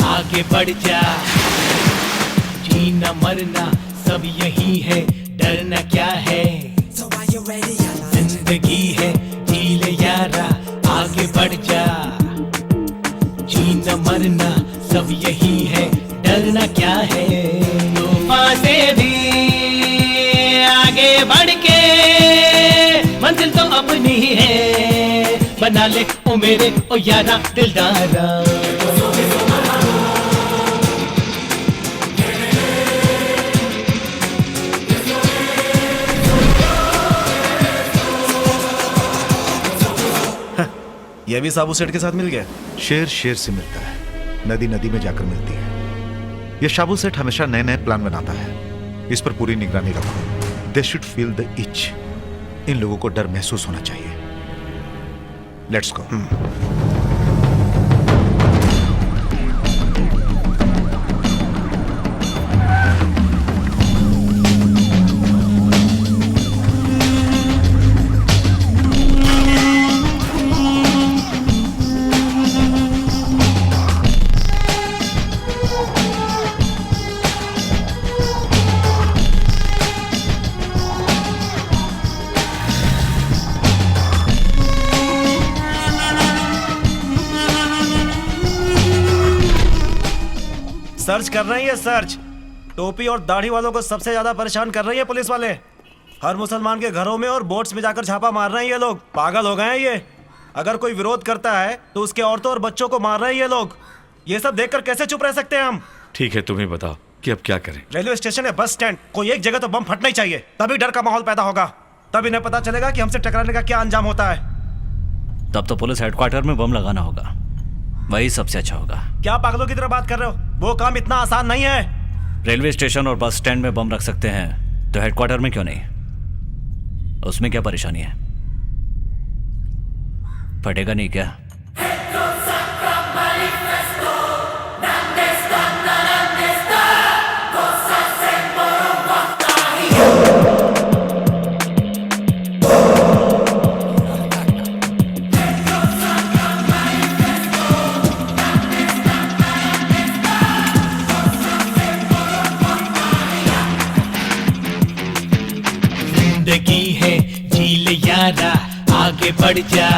आगे बढ़ जा, जीना मरना सब यही है, डरना क्या है। जिंदगी है जी ले यारा आगे बढ़ जा, जीना मरना सब यही है, डरना क्या है। तूफान से भी आगे बढ़ के मंजिल तो अपनी ही है, बना ले ओ मेरे ओ यारा दिलदारा।
ये भी साबू सेठ के साथ मिल गया।
शेर शेर से मिलता है, नदी नदी में जाकर मिलती है। ये शाबू सेठ हमेशा नए नए प्लान बनाता है, इस पर पूरी निगरानी रखो। They should feel the itch. इन लोगों को डर महसूस होना चाहिए। Let's go.
सर्च कर रही है, सर्च। टोपी और दाढ़ी वालों को सबसे ज्यादा परेशान कर रही है पुलिस वाले। हर मुसलमान के घरों में और बोट्स में जाकर छापा मार रहे हैं ये लोग। पागल हो गए हैं ये। अगर कोई विरोध करता है तो उसके औरतों और बच्चों को मार रहे हैं ये लोग। ये सब देखकर कैसे चुप रह सकते हैं हम?
ठीक है, तुम ही बताओ कि अब क्या करें।
रेलवे स्टेशन है, बस स्टैंड, कोई एक जगह तो बम फटना ही चाहिए। तभी डर का माहौल पैदा होगा, तब इन्हें पता चलेगा कि हमसे टकराने का क्या अंजाम होता है।
तब तो पुलिस हेडक्वार्टर में बम लगाना होगा, वही सबसे अच्छा होगा।
क्या पागलों की तरह बात कर रहे हो? वो काम इतना आसान नहीं है।
रेलवे स्टेशन और बस स्टैंड में बम रख सकते हैं तो हेडक्वार्टर में क्यों नहीं? उसमें क्या परेशानी है? फटेगा नहीं क्या?
जिंदगी है जी ले यारा आगे बढ़ जा,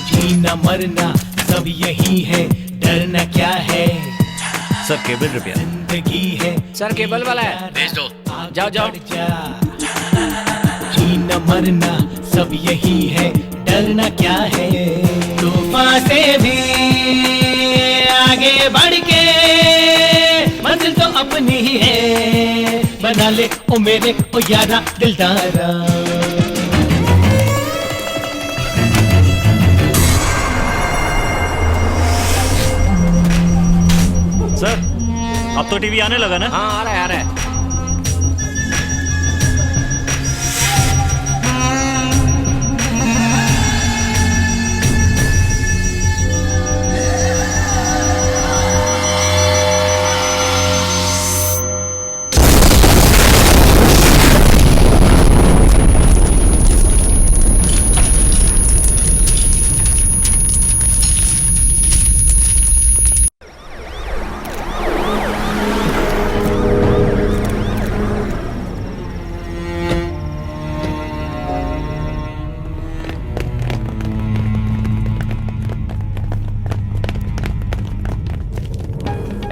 जीना मरना सब यही है, डरना क्या है।
Sir cable repair.
जिंदगी है
सर केबल वाला है, भेज दो। जाओ जाओ। जीना मरना सब यही है, डरना क्या है। तूफान से भी आगे बढ़ के मंजिल तो अपनी ही है, बना ले ओ मेरे ओ यारा दिलदारा।
सर
अब तो टीवी आने लगा ना?
हाँ आ रहा है, आ रहा है।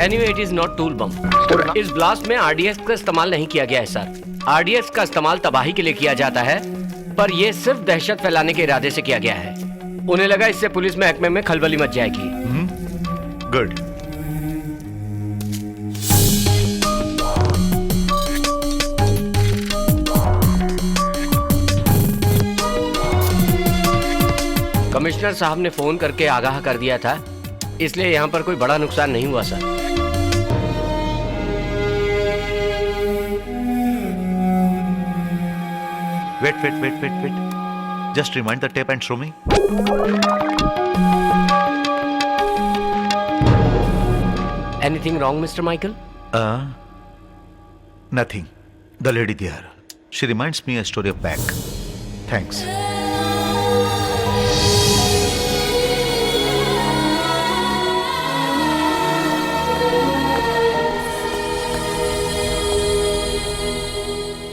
Anyway, it is not tool bomb. इस ब्लास्ट में आरडीएक्स का इस्तेमाल नहीं किया गया है सर। आरडीएक्स का इस्तेमाल तबाही के लिए किया जाता है, पर यह सिर्फ दहशत फैलाने के इरादे से किया गया है। उन्हें लगा इससे पुलिस महकमे में खलबली मच जाएगी।
गुड।
कमिश्नर साहब ने फोन करके आगाह कर दिया था, इसलिए यहाँ पर कोई बड़ा नुकसान नहीं हुआ sir.
Wait. Just rewind the tape and show me.
Anything wrong, Mr. Michael?
Nothing. The lady there. She reminds me a story of back. Thanks.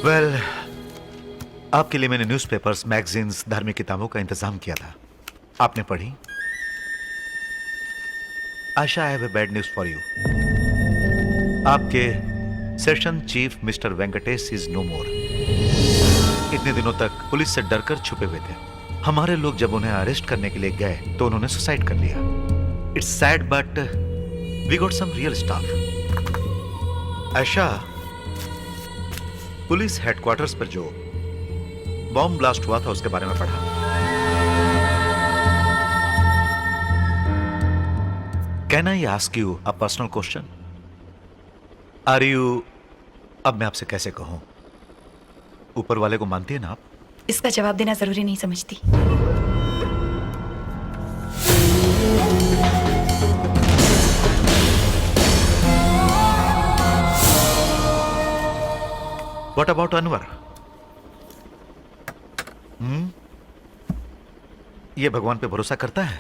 Well, आपके लिए मैंने न्यूज़पेपर्स, मैगजीन्स, धार्मिक किताबों का इंतजाम किया था। आपने पढ़ी? Asha, I have a bad news for you. आपके session chief mister Venkatesh is no more. इतने दिनों तक पुलिस से डरकर छुपे हुए थे। हमारे लोग जब उन्हें अरेस्ट करने के लिए गए तो उन्होंने सुसाइड कर लिया। It's sad but we got some real stuff. Asha, police headquarters पर जो बॉम्ब ब्लास्ट हुआ था उसके बारे में पढ़ा। Can I ask you a personal question? Are you, अब मैं आपसे कैसे कहूं, ऊपर वाले को मानती है ना आप?
इसका जवाब देना जरूरी नहीं समझती।
What about Anwar? ये भगवान पे भरोसा करता है?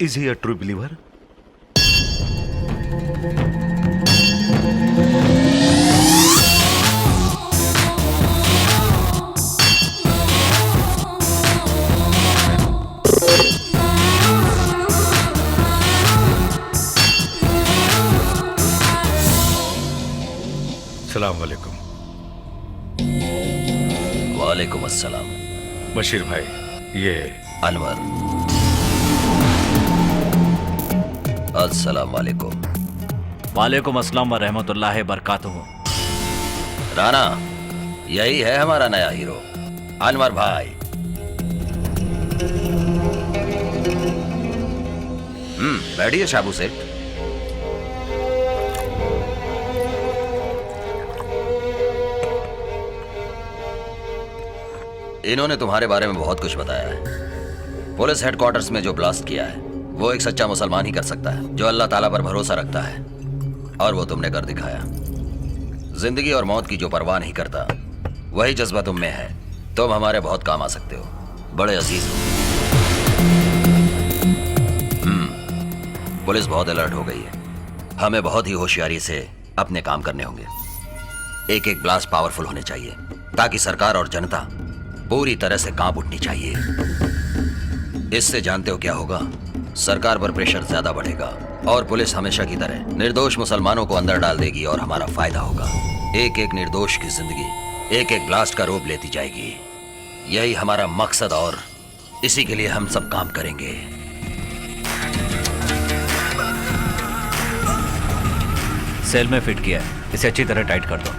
Is he a true believer?
सलाम वालेकुम।
वालेकुम अस्सलाम।
बशीर भाई, ये
अनवर। अस्सलाम वालेकुम।
वालेकुम अस्सलाम व रहमतुल्लाहि बरकातुहू।
राणा, यही है हमारा नया हीरो, अनवर भाई। बैठिए शाबू सेठ। इन्होंने तुम्हारे बारे में बहुत कुछ बताया है। पुलिस हेडक्वार्टर्स में जो ब्लास्ट किया है वो एक सच्चा मुसलमान ही कर सकता है, जो अल्लाह ताला पर भरोसा रखता है, और वो तुमने कर दिखाया। जिंदगी और मौत की जो परवाह नहीं करता, वही जज्बा तुम में है। तुम हमारे बहुत काम आ सकते हो, बड़े अजीज हो। पुलिस बहुत अलर्ट हो गई है। हमें बहुत ही होशियारी से अपने काम करने होंगे। एक एक ब्लास्ट पावरफुल होने चाहिए, ताकि सरकार और जनता पूरी तरह से कांप उठनी चाहिए। इससे जानते हो क्या होगा? सरकार पर प्रेशर ज्यादा बढ़ेगा और पुलिस हमेशा की तरह निर्दोष मुसलमानों को अंदर डाल देगी और हमारा फायदा होगा। एक एक निर्दोष की जिंदगी एक एक ब्लास्ट का रूप लेती जाएगी। यही हमारा मकसद और इसी के लिए हम सब काम करेंगे।
सेल में फिट किया है, इसे अच्छी तरह टाइट कर दो।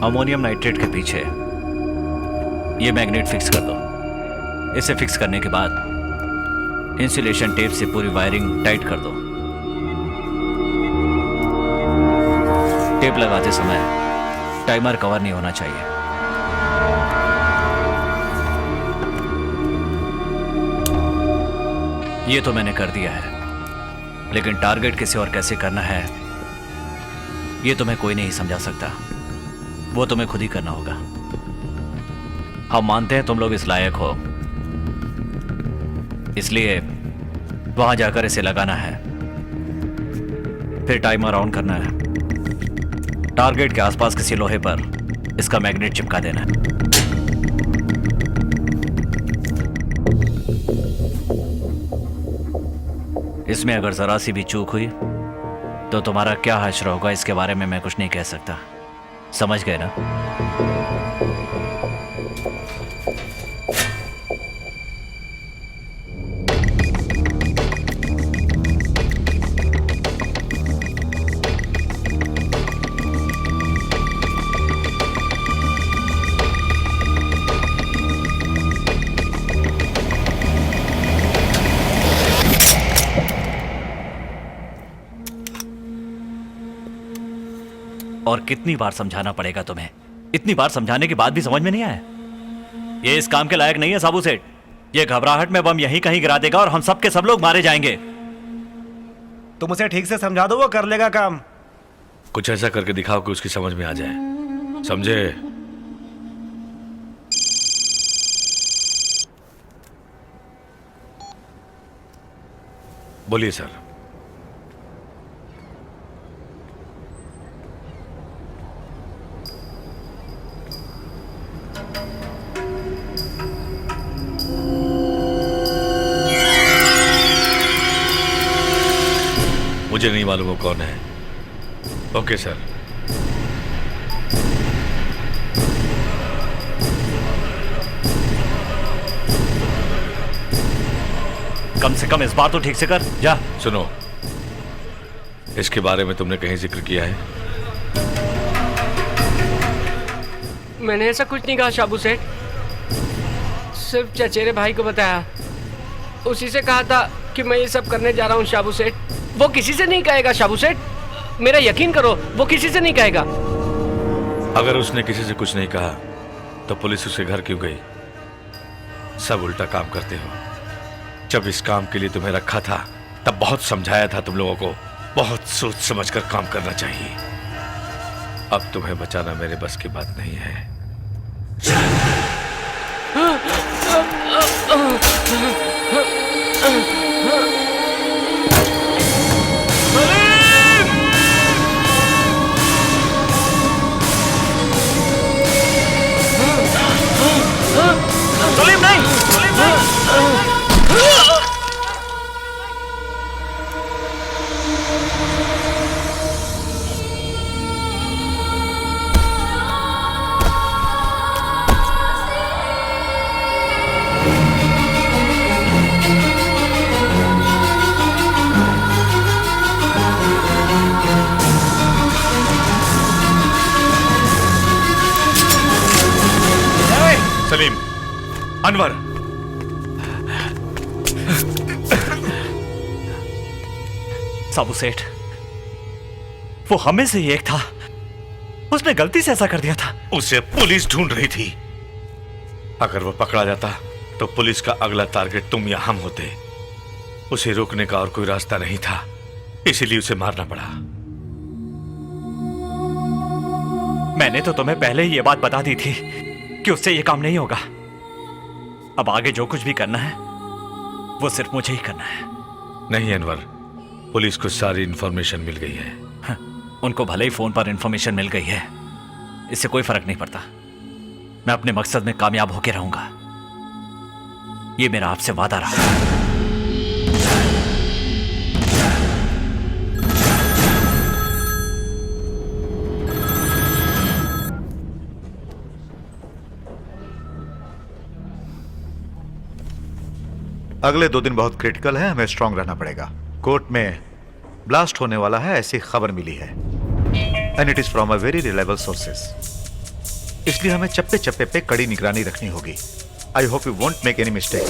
अमोनियम नाइट्रेट के पीछे ये मैग्नेट फिक्स कर दो। इसे फिक्स करने के बाद इंसुलेशन टेप से पूरी वायरिंग टाइट कर दो। टेप लगाते समय टाइमर कवर नहीं होना चाहिए। ये तो मैंने कर दिया है, लेकिन टारगेट किसे और कैसे करना है ये तुम्हें कोई नहीं समझा सकता। वो तुम्हें खुद ही करना होगा। हम मानते हैं तुम लोग इस लायक हो, इसलिए वहां जाकर इसे लगाना है, फिर टाइमर ऑन करना है, टारगेट के आसपास किसी लोहे पर इसका मैग्नेट चिपका देना है। इसमें अगर जरा सी भी चूक हुई तो तुम्हारा क्या हश्र होगा इसके बारे में मैं कुछ नहीं कह सकता। समझ गए ना? और कितनी बार समझाना पड़ेगा तुम्हें? इतनी बार समझाने के बाद भी समझ में नहीं आया? ये इस काम के लायक नहीं है साबू सेठ। ये घबराहट में बम यहीं कहीं गिरा देगा और हम सब के सब लोग मारे जाएंगे।
तुम उसे ठीक से समझा दो, वो कर लेगा काम।
कुछ ऐसा करके दिखाओ कि उसकी समझ में आ जाए, समझे? बोलिए सर। मुझे नहीं मालूम वो कौन है। Okay sir.
कम से कम इस बार तो ठीक से कर। जा।
सुनो, इसके बारे में तुमने कहीं जिक्र किया है?
मैंने ऐसा कुछ नहीं कहा शाबू सेठ, सिर्फ चचेरे भाई को बताया। उसी से कहा था कि मैं ये सब करने जा रहा हूँ शाबू सेठ। वो किसी से नहीं कहेगा शाबू सेठ, मेरा यकीन करो, वो किसी से नहीं कहेगा।
अगर उसने किसी से कुछ नहीं कहा तो पुलिस उसके घर क्यों गई? सब उल्टा काम करते हो। जब इस काम के लिए तुम्हें रखा था तब बहुत समझाया था तुम लोगों को, बहुत सोच समझकर काम करना चाहिए। अब तुम्हें बचाना मेरे बस की बात नहीं है।
सलीम नहीं, सलीम नहीं।
सलीम, अनवर,
साबू सेठ, वो हमें से ही एक था। उसने गलती से ऐसा कर दिया था।
उसे पुलिस ढूंढ रही थी। अगर वो पकड़ा जाता तो पुलिस का अगला टारगेट तुम या हम होते। उसे रोकने का और कोई रास्ता नहीं था, इसीलिए उसे मारना पड़ा।
मैंने तो तुम्हें पहले ही ये बात बता दी थी कि उससे ये काम नहीं होगा। अब आगे जो कुछ भी करना है वो सिर्फ मुझे ही करना है।
नहीं अनवर, पुलिस को सारी इंफॉर्मेशन मिल गई है।
उनको भले ही फोन पर इंफॉर्मेशन मिल गई है, इससे कोई फर्क नहीं पड़ता। मैं अपने मकसद में कामयाब होकर रहूंगा, ये मेरा आपसे वादा रहा।
अगले 2 दिन बहुत क्रिटिकल है, हमें स्ट्रांग रहना पड़ेगा। कोर्ट में ब्लास्ट होने वाला है ऐसी खबर मिली है, and it is from a very reliable sources. इसलिए हमें चप्पे चप्पे पे कड़ी निगरानी रखनी होगी। I hope you won't make any mistake.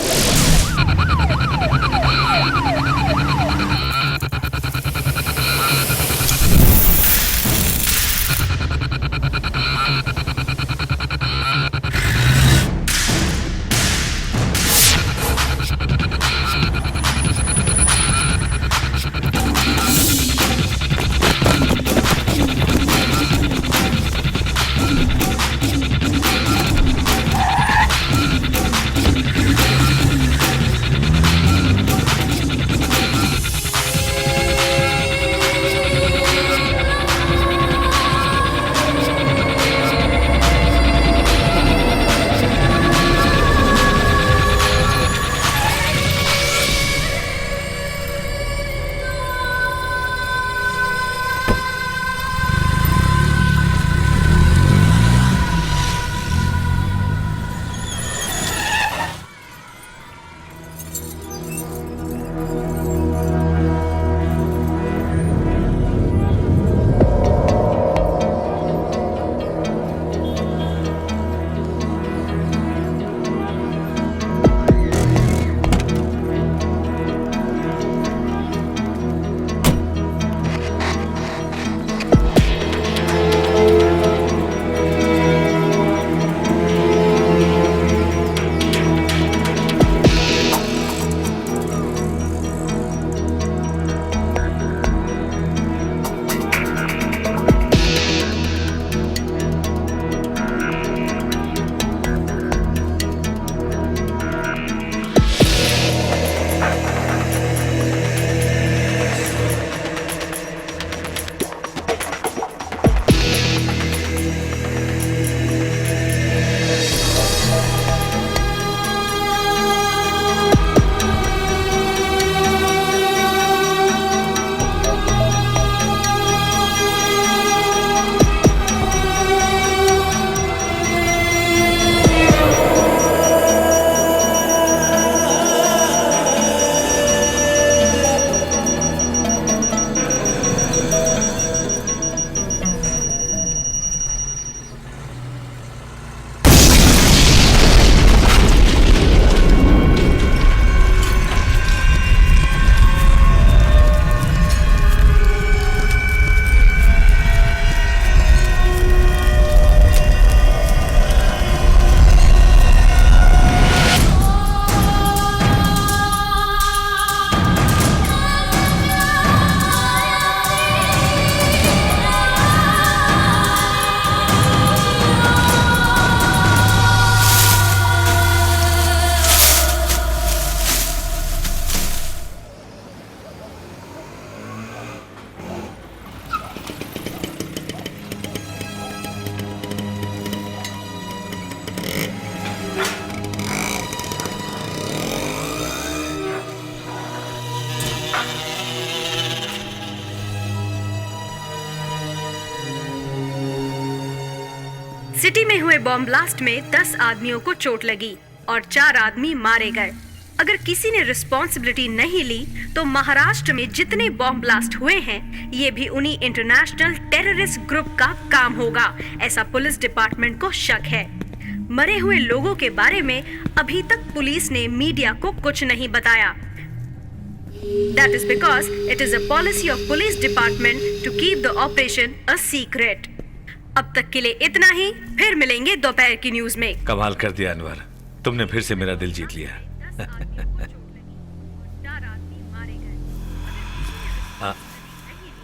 City में हुए बॉम्ब ब्लास्ट में 10 आदमियों को चोट लगी और 4 आदमी मारे गए। अगर किसी ने रिस्पॉन्सिबिलिटी नहीं ली तो महाराष्ट्र में जितने बॉम्ब ब्लास्ट हुए हैं ये भी उन्हीं इंटरनेशनल टेररिस्ट ग्रुप का काम होगा, ऐसा पुलिस डिपार्टमेंट को शक है। मरे हुए लोगों के बारे में अभी तक पुलिस ने मीडिया को कुछ नहीं बताया। That is because it is a policy of police department to keep the operation a secret. अब तक के लिए इतना ही, फिर मिलेंगे दोपहर की न्यूज में।
कमाल कर दिया अनवर, तुमने फिर से मेरा दिल जीत लिया।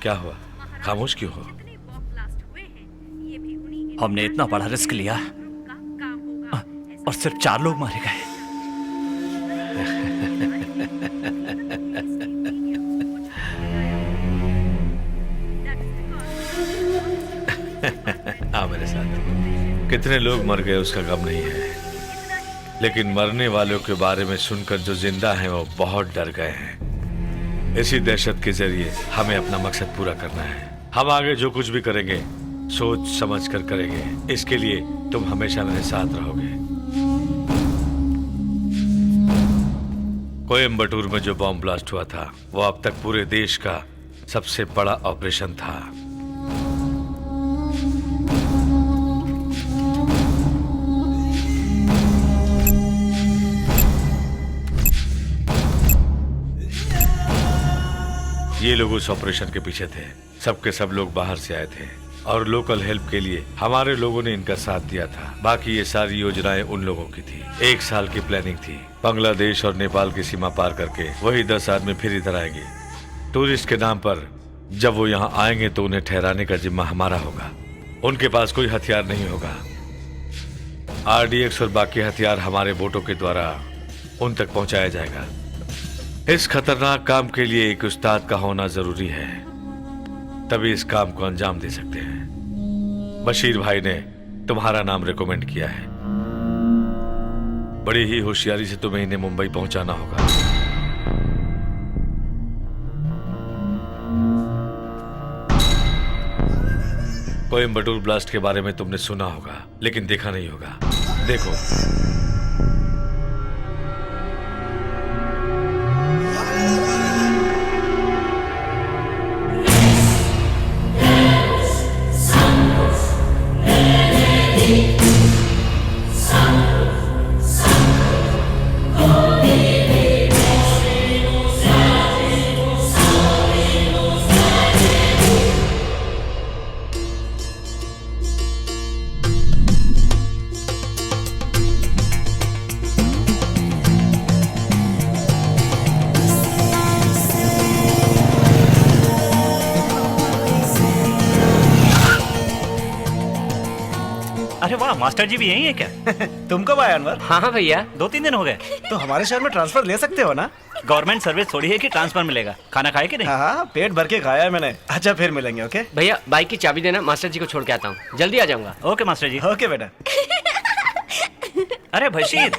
क्या हुआ, खामोश क्यों हो?
हमने इतना बड़ा रिस्क लिया और सिर्फ 4 लोग मारे गए।
आ मेरे साथ। कितने लोग मर गए उसका गम नहीं है, लेकिन मरने वालों के बारे में सुनकर जो जिंदा हैं वो बहुत डर गए हैं। इसी दहशत के जरिए हमें अपना मकसद पूरा करना है। हम आगे जो कुछ भी करेंगे सोच समझ कर करेंगे। इसके लिए तुम हमेशा मेरे साथ रहोगे। कोयम्बटूर में जो बॉम्ब ब्लास्ट हुआ था वो अब तक पूरे देश का सबसे बड़ा ऑपरेशन था। ये लोग उस ऑपरेशन के पीछे थे। सबके सब लोग बाहर से आए थे और लोकल हेल्प के लिए हमारे लोगों ने इनका साथ दिया था। बाकी ये सारी योजनाएं उन लोगों की थी। 1 साल की प्लानिंग थी। बांग्लादेश और नेपाल की सीमा पार करके वही 10 आदमी फिर इधर आएंगे टूरिस्ट के नाम पर। जब वो यहाँ आएंगे तो उन्हें ठहराने का जिम्मा हमारा होगा। उनके पास कोई हथियार नहीं होगा। RDX और बाकी हथियार हमारे बोटों के द्वारा उन तक पहुंचाया जाएगा। इस खतरनाक काम के लिए एक उस्ताद का होना जरूरी है, तभी इस काम को अंजाम दे सकते हैं। बशीर भाई ने तुम्हारा नाम रिकमेंड किया है। बड़ी ही होशियारी से तुम्हें इन्हें मुंबई पहुंचाना होगा। कोयम्बटूर ब्लास्ट के बारे में तुमने सुना होगा लेकिन देखा नहीं होगा। देखो,
अरे वाह, मास्टर जी भी यही है क्या?
तुम कब आए अनवर?
हाँ भैया,
2-3 दिन हो गए।
तो हमारे शहर में ट्रांसफर ले सकते हो ना?
गवर्नमेंट सर्विस थोड़ी है कि ट्रांसफर मिलेगा। खाना खाए कि नहीं?
हाँ, पेट भर के खाया है मैंने। अच्छा, फिर मिलेंगे। ओके
भैया, बाइक की चाबी देना, मास्टर जी को छोड़ के आता हूँ। जल्दी आ जाऊंगा।
ओके मास्टर जी।
ओके बेटा।
अरे बशीर,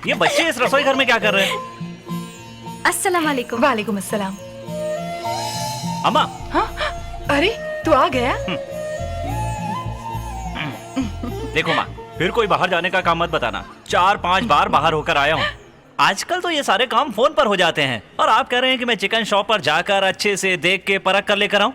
ये बच्चे इस रसोई घर में क्या कर रहे हैं?
अस्सलाम वालेकुम।
वालेकुम अस्सलाम।
अम्मा।
हाँ? अरे तू आ गया?
देखो माँ, फिर कोई बाहर जाने का काम मत बताना। 4-5 बार बाहर होकर आया हूँ। आजकल तो ये सारे काम फोन पर हो जाते हैं और आप कह रहे हैं कि मैं चिकन शॉप पर जाकर अच्छे से देख के परख कर लेकर आऊँ।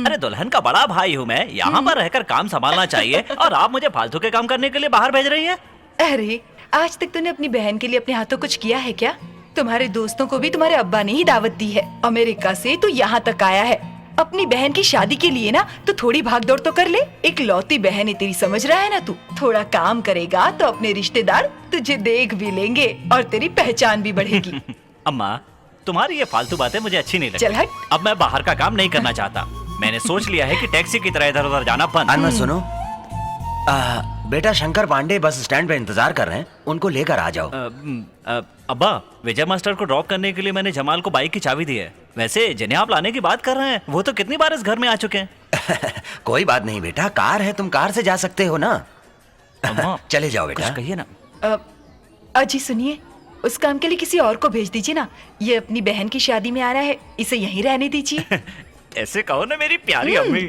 अरे दुल्हन का बड़ा भाई हूँ मैं, यहाँ पर रहकर काम संभालना चाहिए और आप मुझे फालतू के काम करने के लिए बाहर भेज रही हैं।
अरे आज तक तूने अपनी बहन के लिए अपने हाथों कुछ किया है क्या? तुम्हारे दोस्तों को भी तुम्हारे अब्बा ने ही दावत दी है। अमेरिका से तो यहाँ तक आया है। अपनी बहन की शादी के लिए ना तो थोड़ी भागदौड़ तो कर ले। एक लौती बहन है तेरी, समझ रहा है ना तू? थोड़ा काम करेगा तो अपने रिश्तेदार तुझे देख भी लेंगे और तेरी पहचान भी बढ़ेगी।
अम्मा, तुम्हारी ये फालतू बातें मुझे अच्छी नहीं लगती।
चल हट।
अब मैं बाहर का काम नहीं करना चाहता। मैंने सोच लिया है कि टैक्सी की तरह इधर उधर जाना बंद।
अनवर सुनो, बेटा शंकर पांडे बस स्टैंड पे इंतजार कर रहे हैं, उनको लेकर आ जाओ।
अब्बा, विजय मास्टर को ड्रॉप करने के लिए मैंने जमाल को बाइक की चाबी दी है। वैसे जिन्हें आप लाने की बात कर रहे हैं वो तो कितनी बार इस घर में आ चुके हैं।
कोई बात नहीं बेटा, कार है, तुम कार से जा सकते हो ना। चले जाओ बेटा।
कुछ कहिए ना।
अजी सुनिए, उस काम के लिए किसी और को भेज दीजिए ना। ये अपनी बहन की शादी में आ रहा है, इसे यहीं रहने दीजिए।
ऐसे कहो ना मेरी प्यारी अम्मी।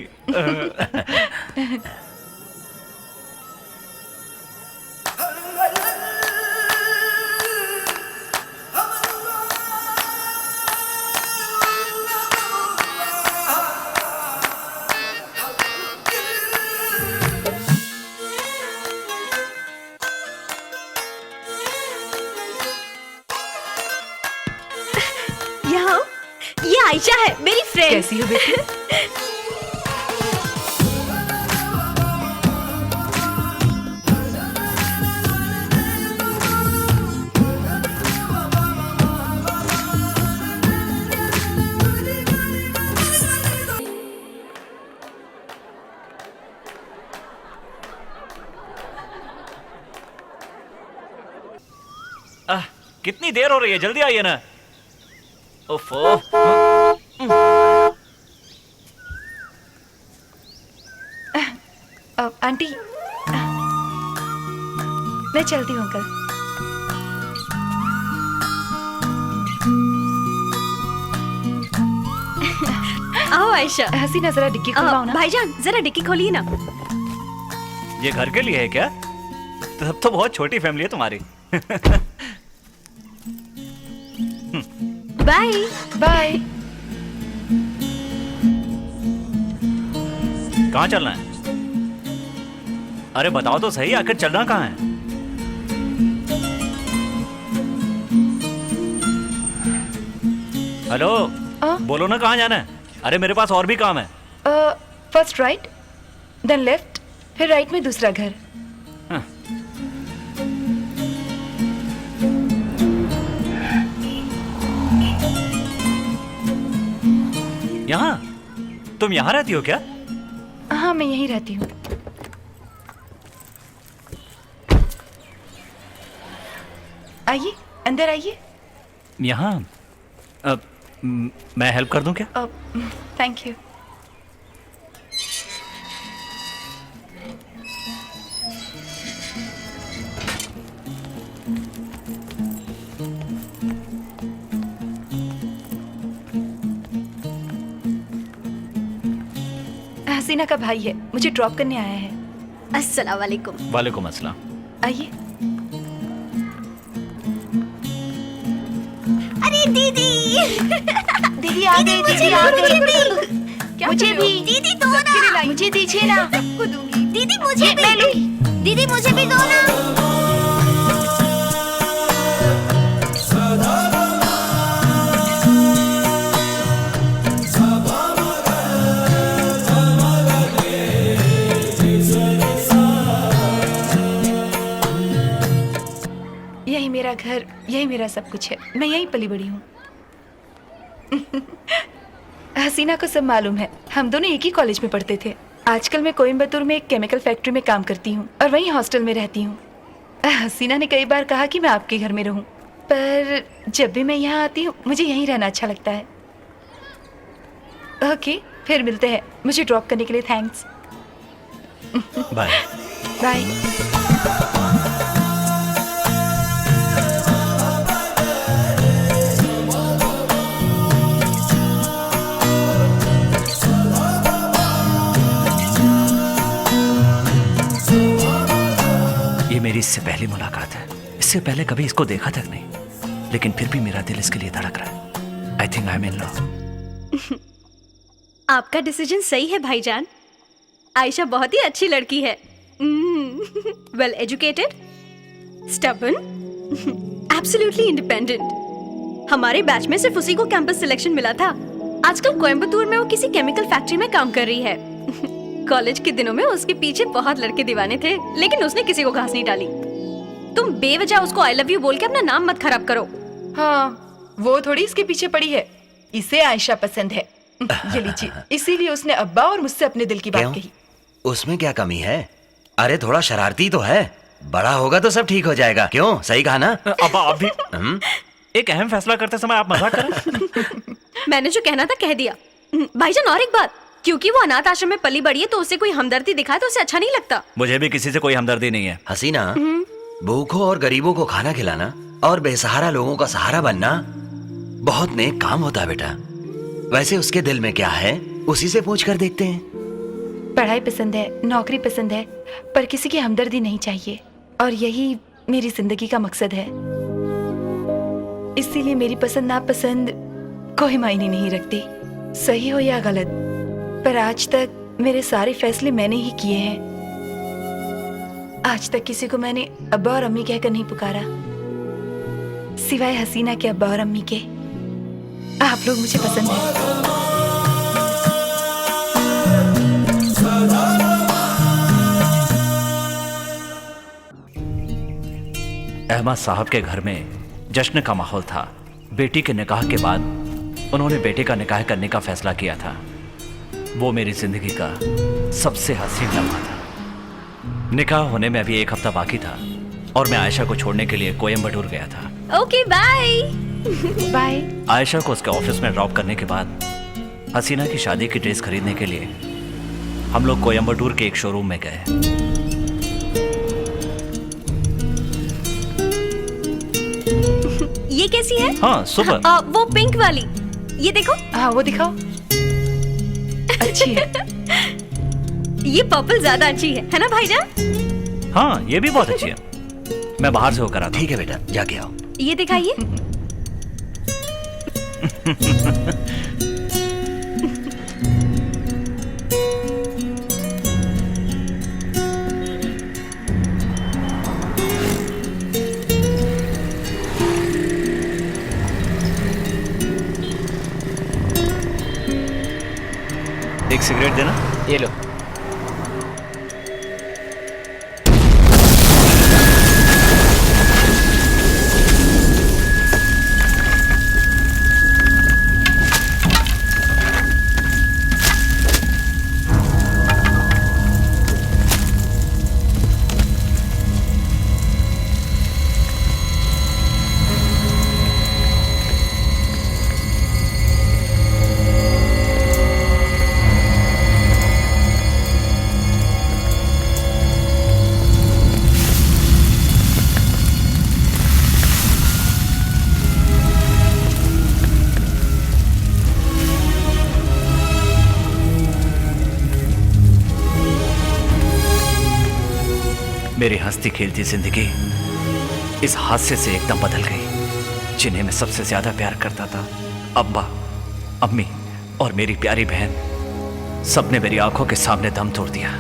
आयशा है मेरी फ्रेंड।
कैसी हो बेटी?
कितनी देर हो रही है, जल्दी आइए ना। ओफो।
आंटी, मैं चलती हूँ अंकल।
आओ आयशा।
हसीना जरा डिक्की खुलवाओ ना।
भाईजान जरा डिक्की खोलिए ना।
ये घर के लिए है क्या? तब तो बहुत छोटी फैमिली है तुम्हारी।
Bye
bye.
कहाँ चलना है? अरे बताओ तो सही, आखिर चलना कहाँ है? हेलो, बोलो ना कहाँ जाना है? अरे मेरे पास और भी काम है।
फर्स्ट राइट, देन लेफ्ट, फिर राइट में दूसरा घर।
यहाँ? तुम यहाँ रहती हो क्या?
हाँ, मैं यहीं रहती हूँ। आइए, अंदर आइए।
यहाँ? मैं हेल्प कर दूं क्या?
Thank you. हसीना का भाई है, मुझे ड्रॉप करने आया है।
अस्सलाम वालेकुम।
वालेकुम अस्सलाम।
आइए।
अरे दीदी।
दीदी आ गई, दीदी आ गई। मुझे भी।
दीदी दो ना।
मुझे दीजिए ना।
सबको दूंगी। दीदी मुझे भी। दीदी मुझे भी दो ना।
यही मेरा घर, यही मेरा सब कुछ है। मैं यहीं पली बड़ी हूँ। हसीना को सब मालूम है, हम दोनों एक ही कॉलेज में पढ़ते थे। आजकल मैं कोयम्बतूर में एक केमिकल फैक्ट्री में काम करती हूँ और वहीं हॉस्टल में रहती हूँ। हसीना ने कई बार कहा कि मैं आपके घर में रहूँ, पर जब भी मैं यहाँ आती हूँ मुझे यहीं रहना अच्छा लगता है। ओके, फिर मिलते हैं। मुझे ड्रॉप करने के लिए थैंक्स।
Bye
bye.
ये मेरी इससे पहली मुलाकात है। इससे पहले कभी इसको देखा तक नहीं, लेकिन फिर भी मेरा दिल इसके लिए धड़क रहा है। I think I am in love.
आपका डिसीजन सही है भाईजान। आयशा बहुत ही अच्छी लड़की है। Well educated, stubborn, absolutely independent. हमारे बैच में सिर्फ उसी को कैंपस सिलेक्शन मिला था। आजकल कोयम्बतूर में वो किसी केमिकल फैक्ट्री में काम कर रही है। कॉलेज के दिनों में उसके पीछे बहुत लड़के दीवाने थे, लेकिन उसने किसी को घास नहीं डाली। तुम बेवजह उसको आई लव यू बोल के अपना नाम मत खराब करो।
हाँ, वो थोड़ी इसके पीछे पड़ी है। इसे आयशा पसंद है। ये लीजिए, इसीलिए उसने अब्बा और मुझसे अपने दिल की बात कही।
उसमें क्या कमी है? अरे थोड़ा शरारती तो है, बड़ा होगा तो सब ठीक हो जाएगा। क्यों, सही कहा ना?
अब्बा आप भी एक अहम फैसला करते समय आप मजाक कर।
मैंने जो कहना था कह दिया। भाईजान और एक बात, क्योंकि वो अनाथ आश्रम में पली बड़ी है तो उसे कोई हमदर्दी दिखाए तो उसे अच्छा नहीं लगता।
मुझे भी किसी से कोई हमदर्दी नहीं है।
हसीना, भूखों और गरीबों को खाना खिलाना और बेसहारा लोगों का सहारा बनना बहुत नेक काम होता है बेटा। वैसे उसके दिल में क्या है, उसी से पूछ कर देखते हैं।
पढ़ाई पसंद है, नौकरी पसंद है, पर किसी की हमदर्दी नहीं चाहिए, और यही मेरी जिंदगी का मकसद है। इसीलिए मेरी पसंद नापसंद कोई मायने नहीं रखती, सही हो या गलत। पर आज तक मेरे सारे फैसले मैंने ही किए हैं। आज तक किसी को मैंने अब्बा और अम्मी कहकर नहीं पुकारा, सिवाय हसीना के अब्बा और अम्मी के। आप लोग मुझे पसंद है।
अहमद साहब के घर में जश्न का माहौल था। बेटी के निकाह के बाद उन्होंने बेटे का निकाह करने का फैसला किया था। वो मेरी जिंदगी का सबसे हसीन लम्हा था। निकाह होने में अभी 1 हफ्ता बाकी था और मैं आयशा को छोड़ने के लिए कोयम्बटूर गया था।
Okay bye.
बाय।
आयशा को उसके ऑफिस में ड्रॉप करने के बाद हसीना की शादी की ड्रेस खरीदने के लिए हम लोग कोयम्बटूर के एक शोरूम में गए।
ये कैसी है?
हाँ सुपर।
वो पिंक वाली, ये देखो।
हाँ वो दिखाओ। अच्छी है।
ये पर्पल ज्यादा अच्छी है ना भाईजान?
हाँ ये भी बहुत अच्छी है। मैं बाहर से होकर आता।
ठीक है बेटा, जाके आओ।
ये दिखाइए।
एक सिगरेट देना।
ये लो।
मेरी हंसती खेलती जिंदगी इस हादसे से एकदम बदल गई। जिन्हें मैं सबसे ज्यादा प्यार करता था, अब्बा, अम्मी और मेरी प्यारी बहन, सबने मेरी आंखों के सामने दम तोड़ दिया।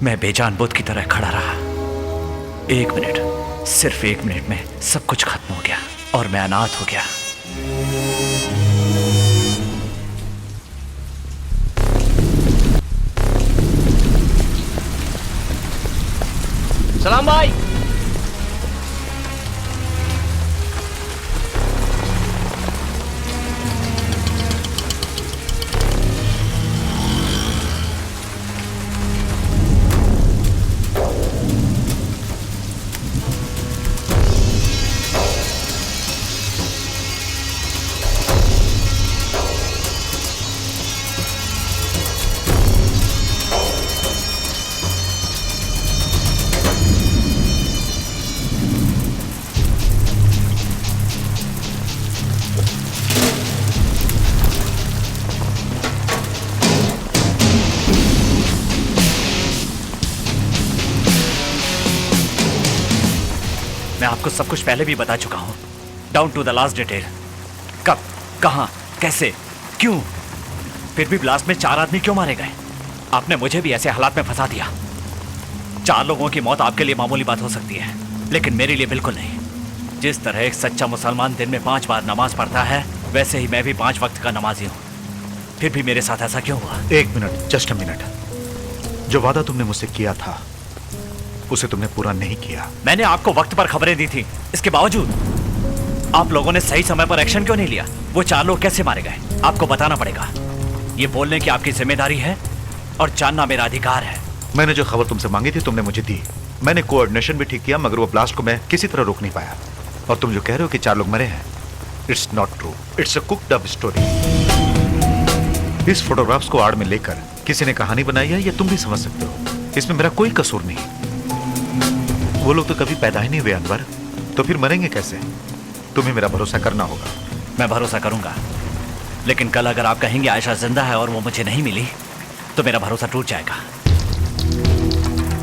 मैं बेजान बुत की तरह खड़ा रहा। 1 मिनट, सिर्फ 1 मिनट में सब कुछ खत्म हो गया और मैं अनाथ हो गया।
सलाम भाई।
मैं आपको सब कुछ पहले भी बता चुका हूं, down to the last detail. कब, कहां, कैसे, क्यों, फिर भी ब्लास्ट में 4 आदमी क्यों मारे गए? आपने मुझे भी ऐसे हालात में फंसा दिया। 4 लोगों की मौत आपके लिए मामूली बात हो सकती है, लेकिन मेरे लिए बिल्कुल नहीं। जिस तरह एक सच्चा मुसलमान दिन में 5 बार नमाज पढ़ता है, वैसे ही मैं भी 5 वक्त का नमाजी हूँ। फिर भी मेरे साथ ऐसा क्यों हुआ?
1 मिनट, जस्ट अ मिनट। जो वादा तुमने मुझसे किया था उसे तुमने पूरा नहीं किया।
मैंने आपको वक्त पर खबरें दी थी, इसके बावजूद आप लोगों ने सही समय पर एक्शन क्यों नहीं लिया? वो 4 लोग कैसे मारे गए आपको बताना पड़ेगा। ये बोलने की आपकी जिम्मेदारी है और जानना मेरा अधिकार है।
मैंने जो खबर तुमसे मांगी थी तुमने मुझे दी। मैंने कोऑर्डिनेशन भी ठीक किया, मगर वो ब्लास्ट को मैं किसी तरह रोक नहीं पाया। और तुम जो कह रहे हो कि 4 लोग मरे हैं, it's not true, it's a cooked up story. इस फोटोग्राफ्स को आड़ में लेकर किसी ने कहानी बनाई है, ये तुम भी समझ सकते हो। इसमें मेरा कोई कसूर नहीं। वो लोग तो कभी पैदा ही नहीं हुए अनवर, तो फिर मरेंगे कैसे? तुम्हें मेरा भरोसा करना होगा।
मैं भरोसा करूंगा, लेकिन कल अगर आप कहेंगे आयशा जिंदा है और वो मुझे नहीं मिली, तो मेरा भरोसा टूट जाएगा।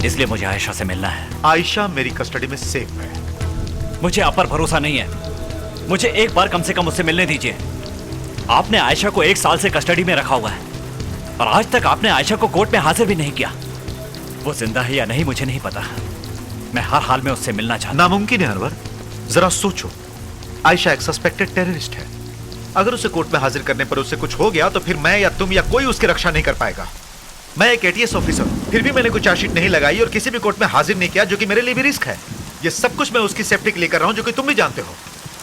इसलिए मुझे आयशा से मिलना है।
आयशा मेरी कस्टडी में सेफ है।
मुझे आप पर भरोसा नहीं है। मुझे एक बार कम से कम उससे मिलने दीजिए। आपने आयशा को 1 साल से कस्टडी में रखा हुआ है और आज तक आपने आयशा को कोर्ट में हाजिर भी नहीं किया। वो जिंदा है या नहीं मुझे नहीं पता। मैं हर हाल में उससे मिलना चाहता हूं।
नामुमकिन है अनवर, जरा सोचो। आयशा एक सस्पेक्टेड टेररिस्ट है। अगर उसे कोर्ट में हाजिर करने पर उससे कुछ हो गया तो फिर मैं या तुम या कोई उसकी रक्षा नहीं कर पाएगा। मैं एक एटीएस ऑफिसर हूं, फिर भी मैंने कोई चार्जशीट नहीं लगाई और किसी भी कोर्ट में हाजिर नहीं किया, जो कि मेरे लिए भी रिस्क है। ये सब कुछ मैं उसकी सेफ्टी के लिए कर रहा हूं, जो कि तुम भी जानते हो।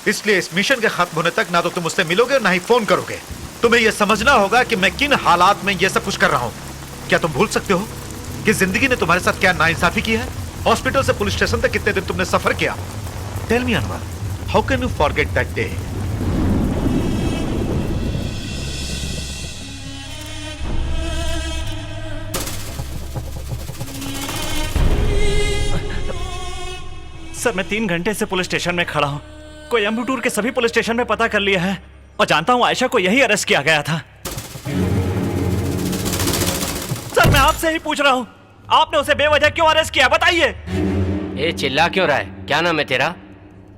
इसलिए इस मिशन के खत्म होने तक ना तो तुम उससे मिलोगे और ना ही फोन करोगे। तुम्हें यह समझना होगा कि मैं किन हालात में यह सब कुछ कर रहा हूं। क्या तुम भूल सकते हो कि जिंदगी ने तुम्हारे साथ क्या नाइंसाफी की है? हॉस्पिटल से पुलिस स्टेशन तक कितने दिन तुमने सफर किया? Tell me Anwar, how can you forget that day?
Sir, मैं 3 घंटे से पुलिस स्टेशन में खड़ा हूं। कोयम्बटूर के सभी पुलिस स्टेशन में पता कर लिया है और जानता हूं आयशा को यही अरेस्ट किया गया था। सर, मैं आपसे ही पूछ रहा हूं, आपने उसे बेवजह क्यों अरेस्ट किया? बताइए।
ये चिल्ला क्यों रहा है? क्या नाम है तेरा?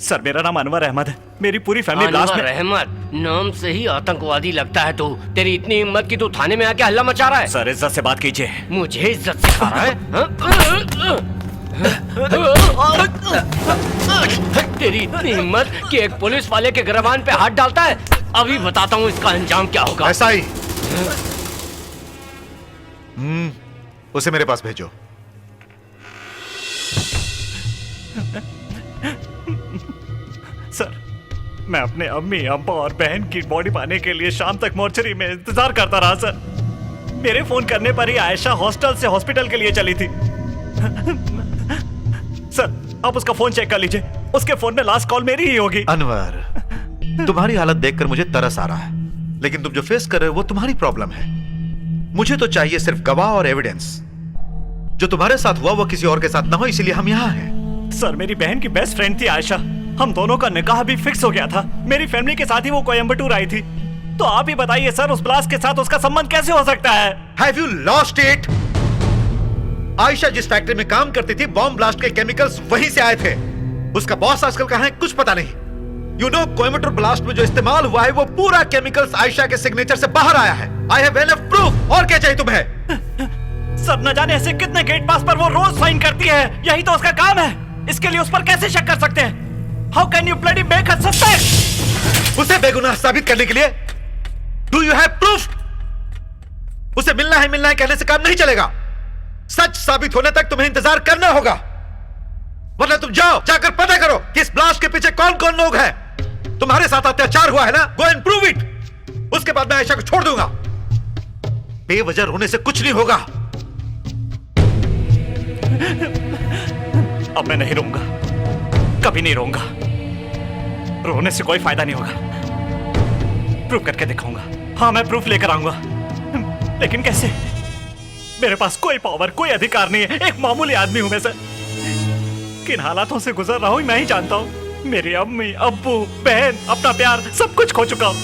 सर, मेरा नाम अनवर अहमद है। मेरी पूरी फैमिली ब्लास्ट में।
अनवर अहमद नाम से ही आतंकवादी लगता है तू। तेरी इतनी हिम्मत कि तू थाने में आके हल्ला मचा रहा है।
सर, इज्जत से बात कीजिए।
मुझे इज्जत सिखा रहा है? तेरी इतनी हिम्मत कि एक पुलिस वाले के गिरबान पे हाथ डालता है? अभी बताता हूँ इसका अंजाम क्या होगा।
ऐसा ही। उसे मेरे पास भेजो।
सर, मैं अपने अम्मी, अब्बा और बहन की बॉडी पाने के लिए शाम तक मोर्चरी में इंतजार करता रहा। सर, मेरे फोन करने पर ही आयशा हॉस्टल से हॉस्पिटल के लिए चली थी। सर, आप उसका फोन चेक कर लीजिए। उसके फोन में लास्ट कॉल मेरी ही होगी।
अनवर, तुम्हारी हालत देखकर मुझे तरस आ रहा है, लेकिन तुम जो फेस कर रहे हो वो तुम्हारी प्रॉब्लम है। मुझे तो चाहिए सिर्फ गवाह और एविडेंस। जो तुम्हारे साथ हुआ वो किसी और के साथ ना हो, इसीलिए हम यहाँ हैं।
सर, मेरी बहन की बेस्ट फ्रेंड थी आयशा। हम दोनों का निकाह भी फिक्स हो गया था। मेरी फैमिली के साथ ही वो कोयम्बटूर आई थी। तो आप ही बताइए सर, उस ब्लास्ट के साथ उसका संबंध कैसे हो सकता है?
Have you lost it? Ayesha जिस फैक्ट्री में काम करती थी, बॉम्ब ब्लास्ट के केमिकल्स वहीं से आए थे। उसका बॉस आजकल कहाँ है कुछ पता नहीं। यू नो, कोयम्बटूर ब्लास्ट में जो इस्तेमाल हुआ है वो पूरा केमिकल्स आयशा के सिग्नेचर से बाहर आया है। I have enough proof। और क्या चाहिए तुम्हें?
सर, न जाने ऐसे कितने गेट पास पर वो रोज साइन करती है। यही तो उसका काम है। इसके लिए उस पर कैसे शक कर सकते हैं? How can you bloody make her suspect?
उसे बेगुनाह साबित करने के लिए Do you have proof? उसे मिलना है कहने से काम नहीं चलेगा। सच साबित होने तक तुम्हें इंतजार करना होगा, वरना तुम जाकर पता करो कि इस ब्लास्ट के पीछे कौन कौन लोग हैं। तुम्हारे साथ अत्याचार हुआ है ना, गो एंड प्रूव इट। उसके बाद मैं आयशा को छोड़ दूंगा। बेवजह रोने से कुछ नहीं होगा।
अब मैं नहीं रोऊंगा, कभी नहीं रोऊंगा। रोने से कोई फायदा नहीं होगा। प्रूफ करके दिखाऊंगा। हाँ, मैं प्रूफ लेकर आऊंगा, लेकिन कैसे? मेरे पास कोई पावर, कोई अधिकार नहीं है। एक मामूली आदमी हूं मैं सर। किन हालातों से गुजर रहा हूं मैं ही जानता हूं। मेरी अम्मी, अब्बू, बहन, अपना प्यार सब कुछ खो चुका हूं।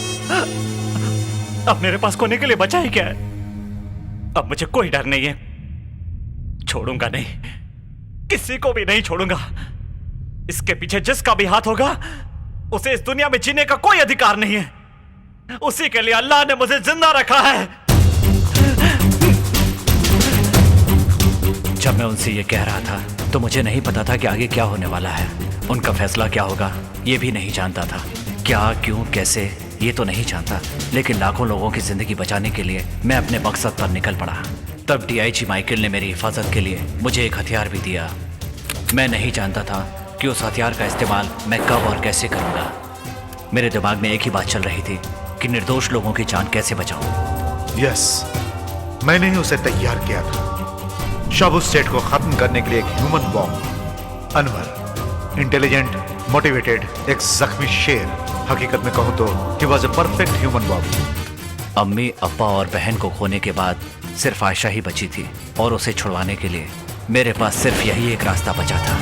अब मेरे पास खोने के लिए बचा ही क्या है? अब मुझे कोई डर नहीं है। छोड़ूंगा नहीं, किसी को भी नहीं छोड़ूंगा। इसके पीछे जिसका भी हाथ होगा उसे इस दुनिया में जीने का कोई अधिकार नहीं है। उसी के लिए अल्लाह ने मुझे जिंदा रखा है। जब मैं उनसे ये कह रहा था तो मुझे नहीं पता था कि आगे क्या होने वाला है। उनका फैसला क्या होगा ये भी नहीं जानता था। क्या, क्यों, कैसे, ये तो नहीं जानता, लेकिन लाखों लोगों की जिंदगी बचाने के लिए मैं अपने मकसद पर निकल पड़ा। तब डीआईजी माइकल ने मेरी हिफाजत के लिए मुझे एक हथियार भी दिया। मैं नहीं जानता था कि उस हथियार का इस्तेमाल मैं कब और कैसे करूंगा। मेरे दिमाग में एक ही बात चल रही थी कि निर्दोष लोगों की जान कैसे बचाऊं।
यस, मैंने ही उसे तैयार किया था शाबू स्टेट को खत्म करने के लिए। एक human bomb. Anwar, intelligent, motivated, एक जख्मी शेर। हकीकत में कहूं तो he was a perfect human bomb.
अम्मी, अब्बा और बहन को खोने के बाद सिर्फ आयशा ही बची थी और उसे छुड़वाने के लिए मेरे पास सिर्फ यही एक रास्ता बचा था।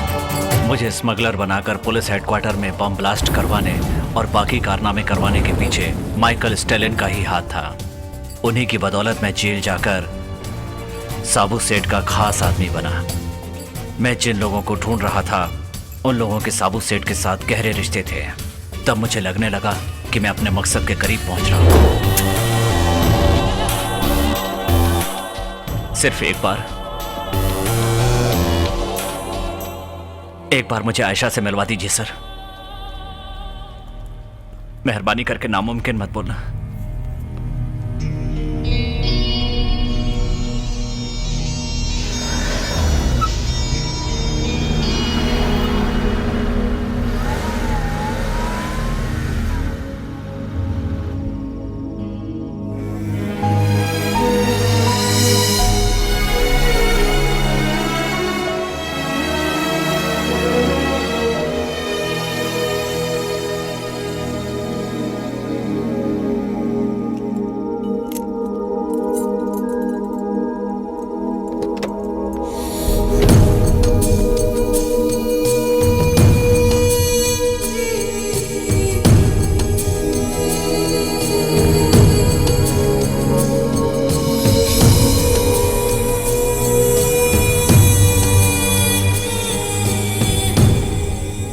मुझे स्मगलर बनाकर पुलिस हेडक्वार्टर में बम ब्लास्ट करवाने और बाकी कारनामे करवाने के पीछे माइकल स्टेलिन का ही हाथ था। उन्हीं की बदौलत मैं जेल जाकर साबू सेठ का खास आदमी बना। मैं जिन लोगों को ढूंढ रहा था उन लोगों के साबू सेठ के साथ गहरे रिश्ते थे। तब मुझे लगने लगा कि मैं अपने मकसद के करीब पहुंच रहा हूं। सिर्फ एक बार मुझे आयशा से मिलवा दीजिए सर। मेहरबानी करके नामुमकिन मत बोलना।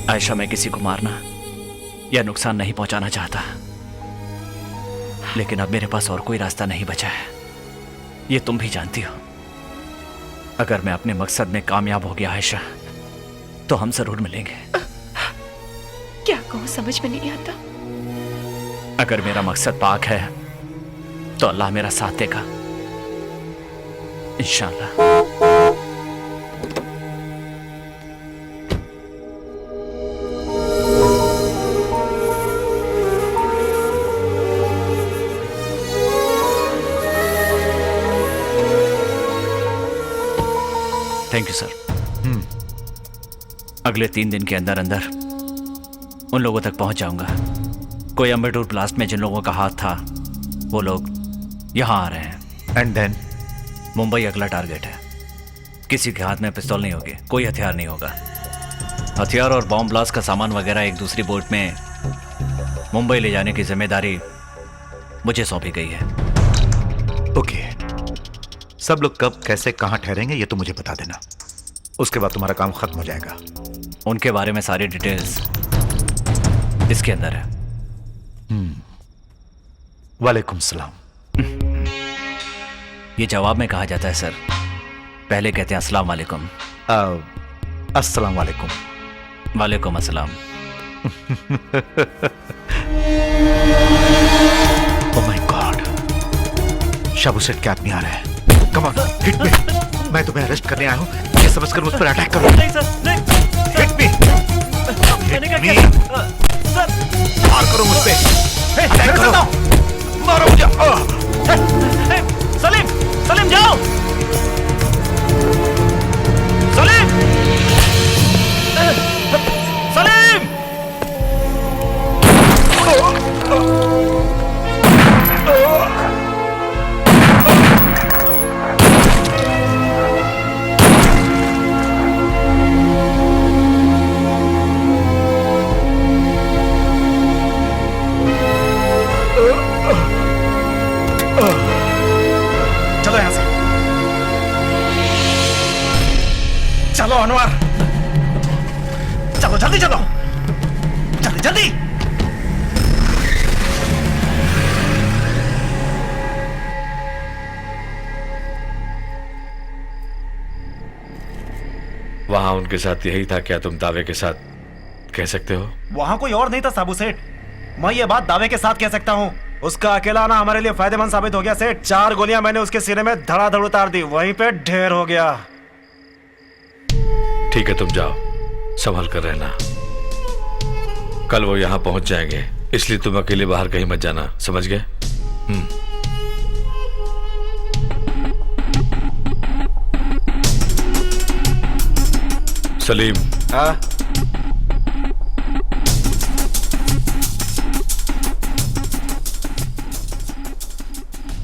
आयशा, मैं किसी को मारना या नुकसान नहीं पहुंचाना चाहता, लेकिन अब मेरे पास और कोई रास्ता नहीं बचा है। ये तुम भी जानती हो। अगर मैं अपने मकसद में कामयाब हो गया आयशा, तो हम जरूर मिलेंगे।
क्या कहूँ समझ में नहीं आता।
अगर मेरा मकसद पाक है तो अल्लाह मेरा साथ देगा, इंशाअल्लाह। Thank you sir. अगले 3 दिन के अंदर अंदर उन लोगों तक पहुंच जाऊंगा। कोयम्बटूर ब्लास्ट में जिन लोगों का हाथ था वो लोग यहां आ रहे हैं।
एंड देन
मुंबई अगला टारगेट है। किसी के हाथ में पिस्तौल नहीं होगी, कोई हथियार नहीं होगा। हथियार और बॉम्ब ब्लास्ट का सामान वगैरह एक दूसरी बोट में मुंबई ले जाने की जिम्मेदारी मुझे सौंपी गई है।
ओके, सब लोग कब कैसे कहां ठहरेंगे ये तो मुझे बता देना। उसके बाद तुम्हारा काम खत्म हो जाएगा।
उनके बारे में सारी डिटेल्स इसके अंदर है।
वालेकुम सलाम।
ये जवाब में कहा जाता है सर। पहले कहते हैं अस्सलाम वालेकुम।
अस्सलाम वालेकुम।
वालेकुम अस्सलाम।
ओह माय गॉड, शाबू सेठ के आदमी आ रहे हैं। Come on, hit me. मैं तुम्हें अरेस्ट करने आया हूँ, ये समझकर मुझ पर अटैक करो।
नहीं सर, नहीं।
Hit me.
मैंने क्या किया? सर,
मार करो मुझ पे। अटैक करो, मारो मुझे।
सलीम, सलीम जाओ। सलीम, सलीम। चलो यहां से, चलो अनवर, चलो जल्दी चलो, जल्दी जल्दी।
वहां उनके साथ यही था क्या तुम दावे के साथ कह सकते हो?
वहां कोई और नहीं था साबू सेठ। मैं ये बात दावे के साथ कह सकता हूँ। उसका अकेला आना हमारे लिए फायदेमंद साबित हो गया सेठ। 4 गोलियां मैंने उसके सीने में धड़ाधड़ उतार दी, वहीं पे ढेर हो गया।
ठीक है, तुम जाओ, संभल कर रहना। कल वो यहां पहुंच जाएंगे, इसलिए तुम अकेले बाहर कहीं मत जाना, समझ गए? सलीम।
हाँ?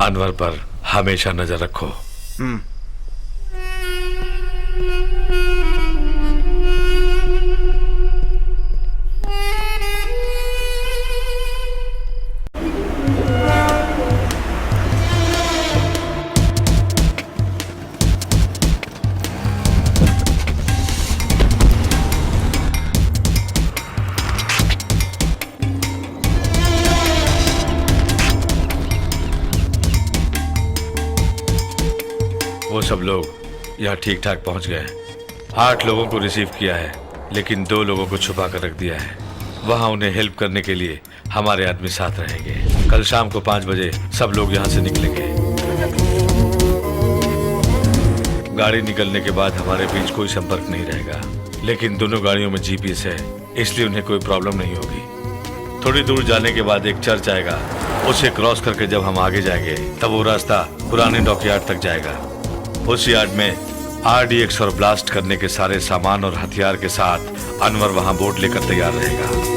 अनवर पर हमेशा नजर रखो। वो सब लोग यहाँ ठीक ठाक पहुँच गए। 8 लोगों को रिसीव किया है, लेकिन 2 लोगों को छुपा कर रख दिया है। वहाँ उन्हें हेल्प करने के लिए हमारे आदमी साथ रहेंगे। कल शाम को 5 बजे सब लोग यहाँ से निकलेंगे। गाड़ी निकलने के बाद हमारे बीच कोई संपर्क नहीं रहेगा, लेकिन दोनों गाड़ियों में जीपीएस है, इसलिए उन्हें कोई प्रॉब्लम नहीं होगी। थोड़ी दूर जाने के बाद एक चर्च आएगा, उसे क्रॉस करके जब हम आगे जाएंगे तब वो रास्ता पुराने डॉकयार्ड तक जाएगा। उस यार्ड में RDX और ब्लास्ट करने के सारे सामान और हथियार के साथ अनवर वहां बोट लेकर तैयार रहेगा।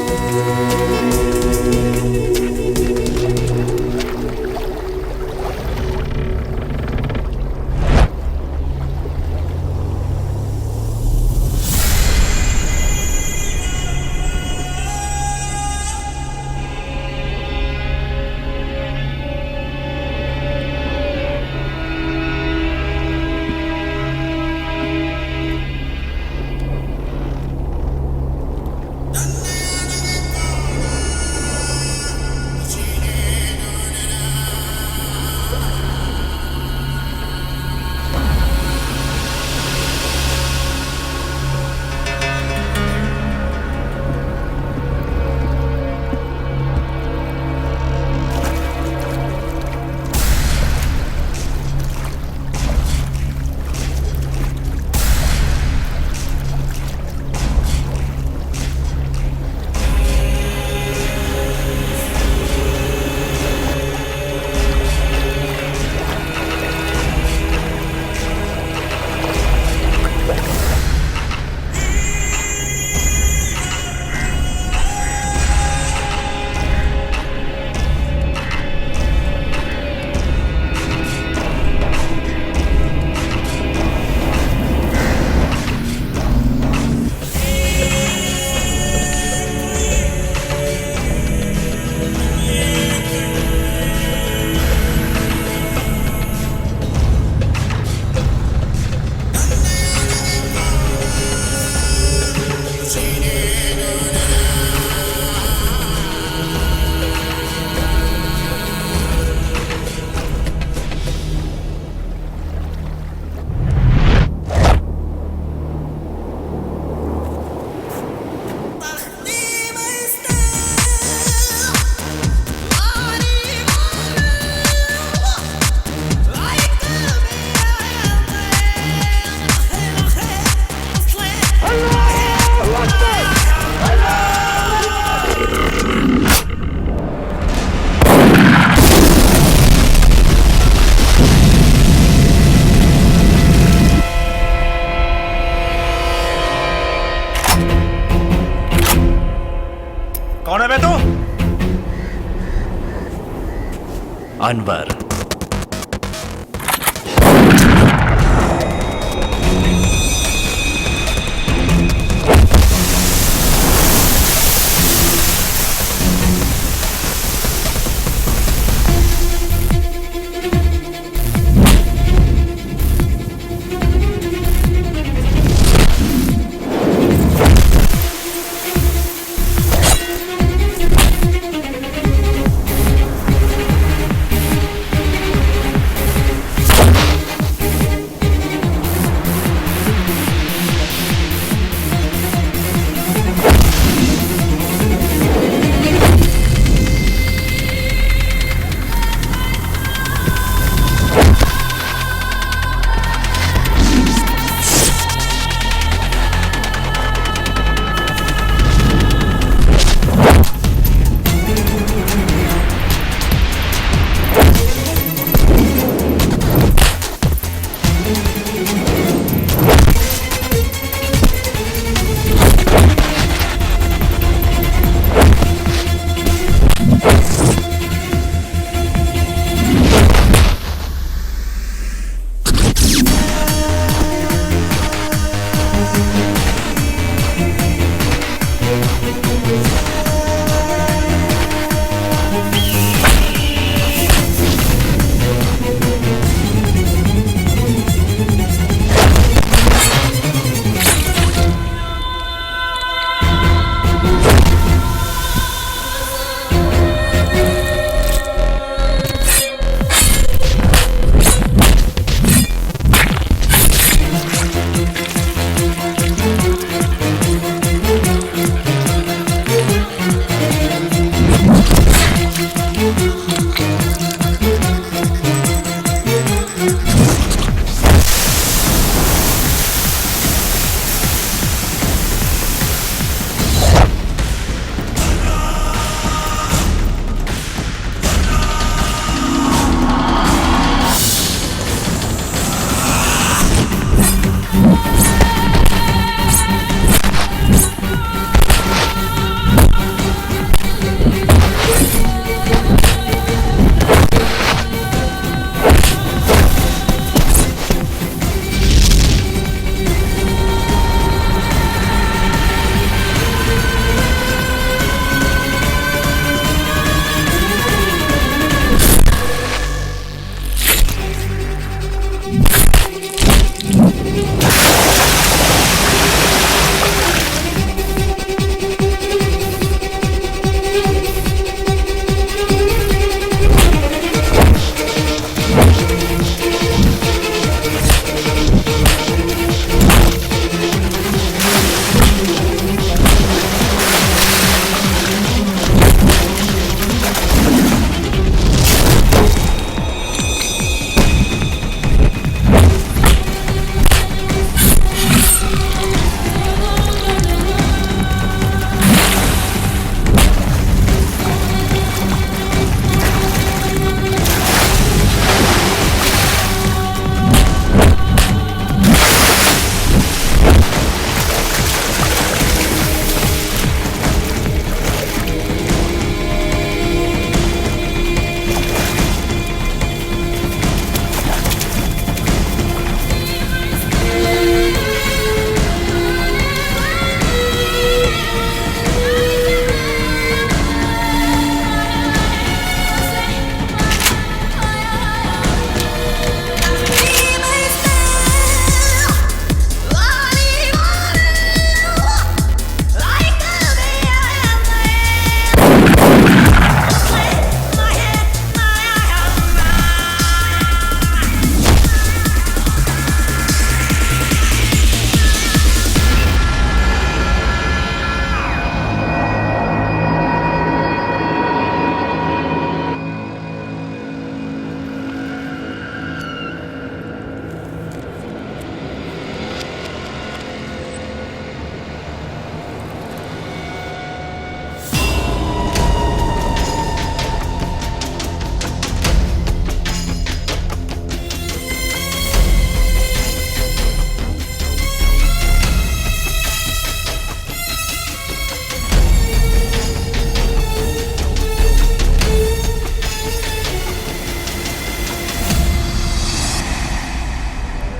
अनवर।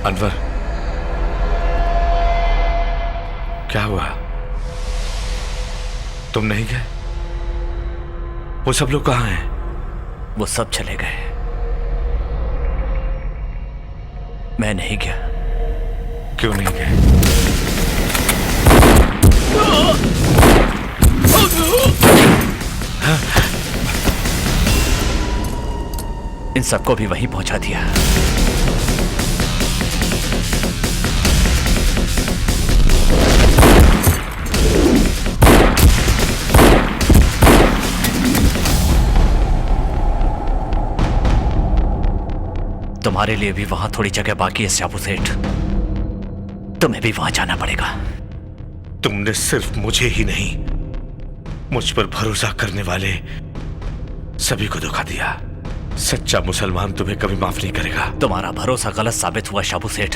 अनवर, क्या हुआ? तुम नहीं गए? वो सब लोग कहाँ हैं?
वो सब चले गए, मैं नहीं गया।
क्यों नहीं गए?
इन सबको भी वहीं पहुंचा दिया। तुम्हारे लिए भी वहां थोड़ी जगह बाकी है शाबू सेठ, तुम्हें भी वहां जाना पड़ेगा।
तुमने सिर्फ मुझे ही नहीं, मुझ पर भरोसा करने वाले सभी को धोखा दिया। सच्चा मुसलमान तुम्हें कभी माफ नहीं करेगा।
तुम्हारा भरोसा गलत साबित हुआ शाबू सेठ,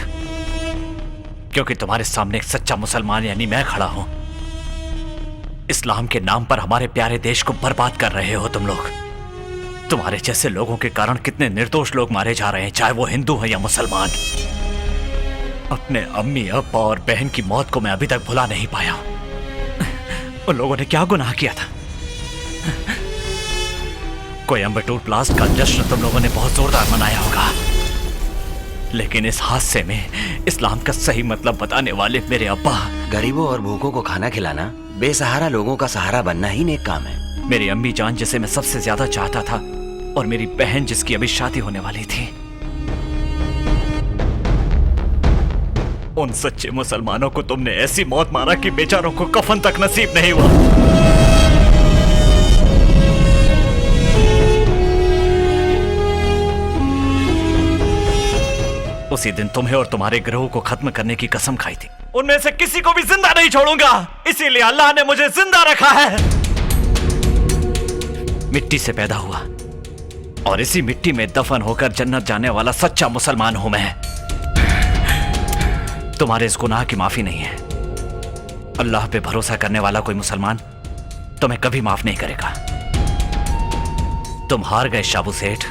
क्योंकि तुम्हारे सामने एक सच्चा मुसलमान यानी मैं खड़ा हूं। इस्लाम के नाम पर हमारे प्यारे देश को बर्बाद कर रहे हो तुम लोग। तुम्हारे जैसे लोगों के कारण कितने निर्दोष लोग मारे जा रहे हैं, चाहे वो हिंदू हैं या मुसलमान। अपने अम्मी, अब्बा और बहन की मौत को मैं अभी तक भुला नहीं पाया। उन लोगों ने क्या गुनाह किया था? कोयम्बटूर ब्लास्ट का जश्न तुम लोगों ने बहुत जोरदार मनाया होगा, लेकिन इस हादसे में इस्लाम का सही मतलब बताने वाले मेरे अब्बा।
गरीबों और भूखों को खाना खिलाना, बेसहारा लोगों का सहारा बनना ही नेक काम है।
मेरी अम्मी जान जिसे मैं सबसे ज्यादा चाहता था, और मेरी बहन जिसकी अभी शादी होने वाली थी, उन सच्चे मुसलमानों को तुमने ऐसी मौत मारा कि बेचारों को कफन तक नसीब नहीं हुआ। उसी दिन तुम्हें और तुम्हारे ग्रोह को खत्म करने की कसम खाई थी। उनमें से किसी को भी जिंदा नहीं छोड़ूंगा, इसीलिए अल्लाह ने मुझे जिंदा रखा है। मिट्टी से पैदा हुआ और इसी मिट्टी में दफन होकर जन्नत जाने वाला सच्चा मुसलमान हूं मैं। तुम्हारे इस गुनाह की माफी नहीं है। अल्लाह पे भरोसा करने वाला कोई मुसलमान तुम्हें कभी माफ नहीं करेगा। तुम हार गए शाबू सेठ।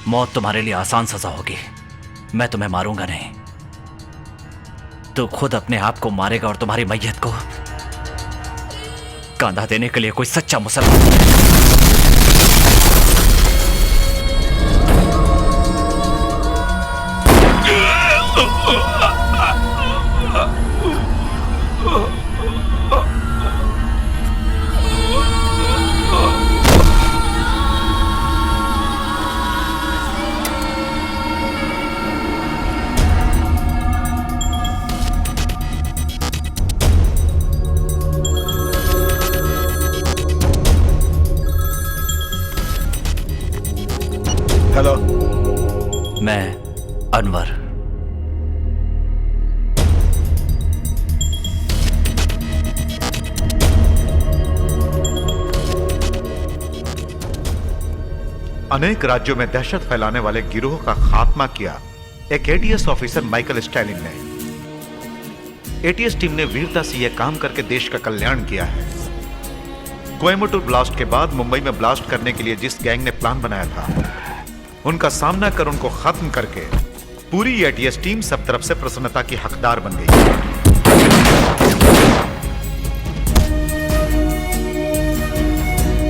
मौत तुम्हारे लिए आसान सजा होगी, मैं तुम्हें मारूंगा नहीं। तू खुद अपने आप को मारेगा और तुम्हारी मैयत को कांधा देने के लिए कोई सच्चा मुसलमान।
हेलो,
मैं अनवर।
अनेक राज्यों में दहशत फैलाने वाले गिरोह का खात्मा किया एक एटीएस ऑफिसर माइकल स्टैलिन ने। एटीएस टीम ने वीरता से यह काम करके देश का कल्याण किया है। कोयम्बटूर ब्लास्ट के बाद मुंबई में ब्लास्ट करने के लिए जिस गैंग ने प्लान बनाया था, उनका सामना कर उनको खत्म करके पूरी एटीएस टीम सब तरफ से प्रसन्नता की हकदार बन गई।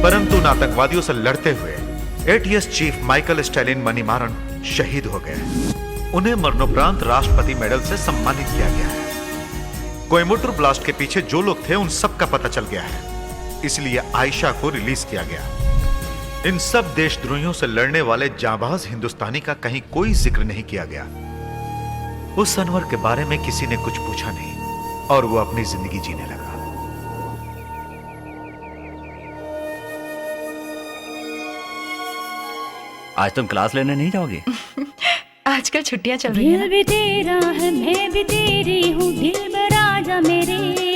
परंतु उन आतंकवादियों से लड़ते हुए एटीएस चीफ माइकल स्टैलिन मनीमारन शहीद हो गए। उन्हें मरणोपरांत राष्ट्रपति मेडल से सम्मानित किया गया है। कोयम्बटूर ब्लास्ट के पीछे जो लोग थे उन सब का पता चल गया है, इसलिए आयशा को रिलीज किया गया। इन सब देशद्रोहियों से लड़ने वाले जांबाज हिंदुस्तानी का कहीं कोई जिक्र नहीं किया गया। उस अनवर के बारे में किसी ने कुछ पूछा नहीं और वो अपनी जिंदगी जीने लगा।
आज तुम क्लास लेने नहीं जाओगे?
आजकल छुट्टियां चल रही हैं।
दिल भी तेरा है, मैं भी तेरी हूँ, दिल में राजा मेरे।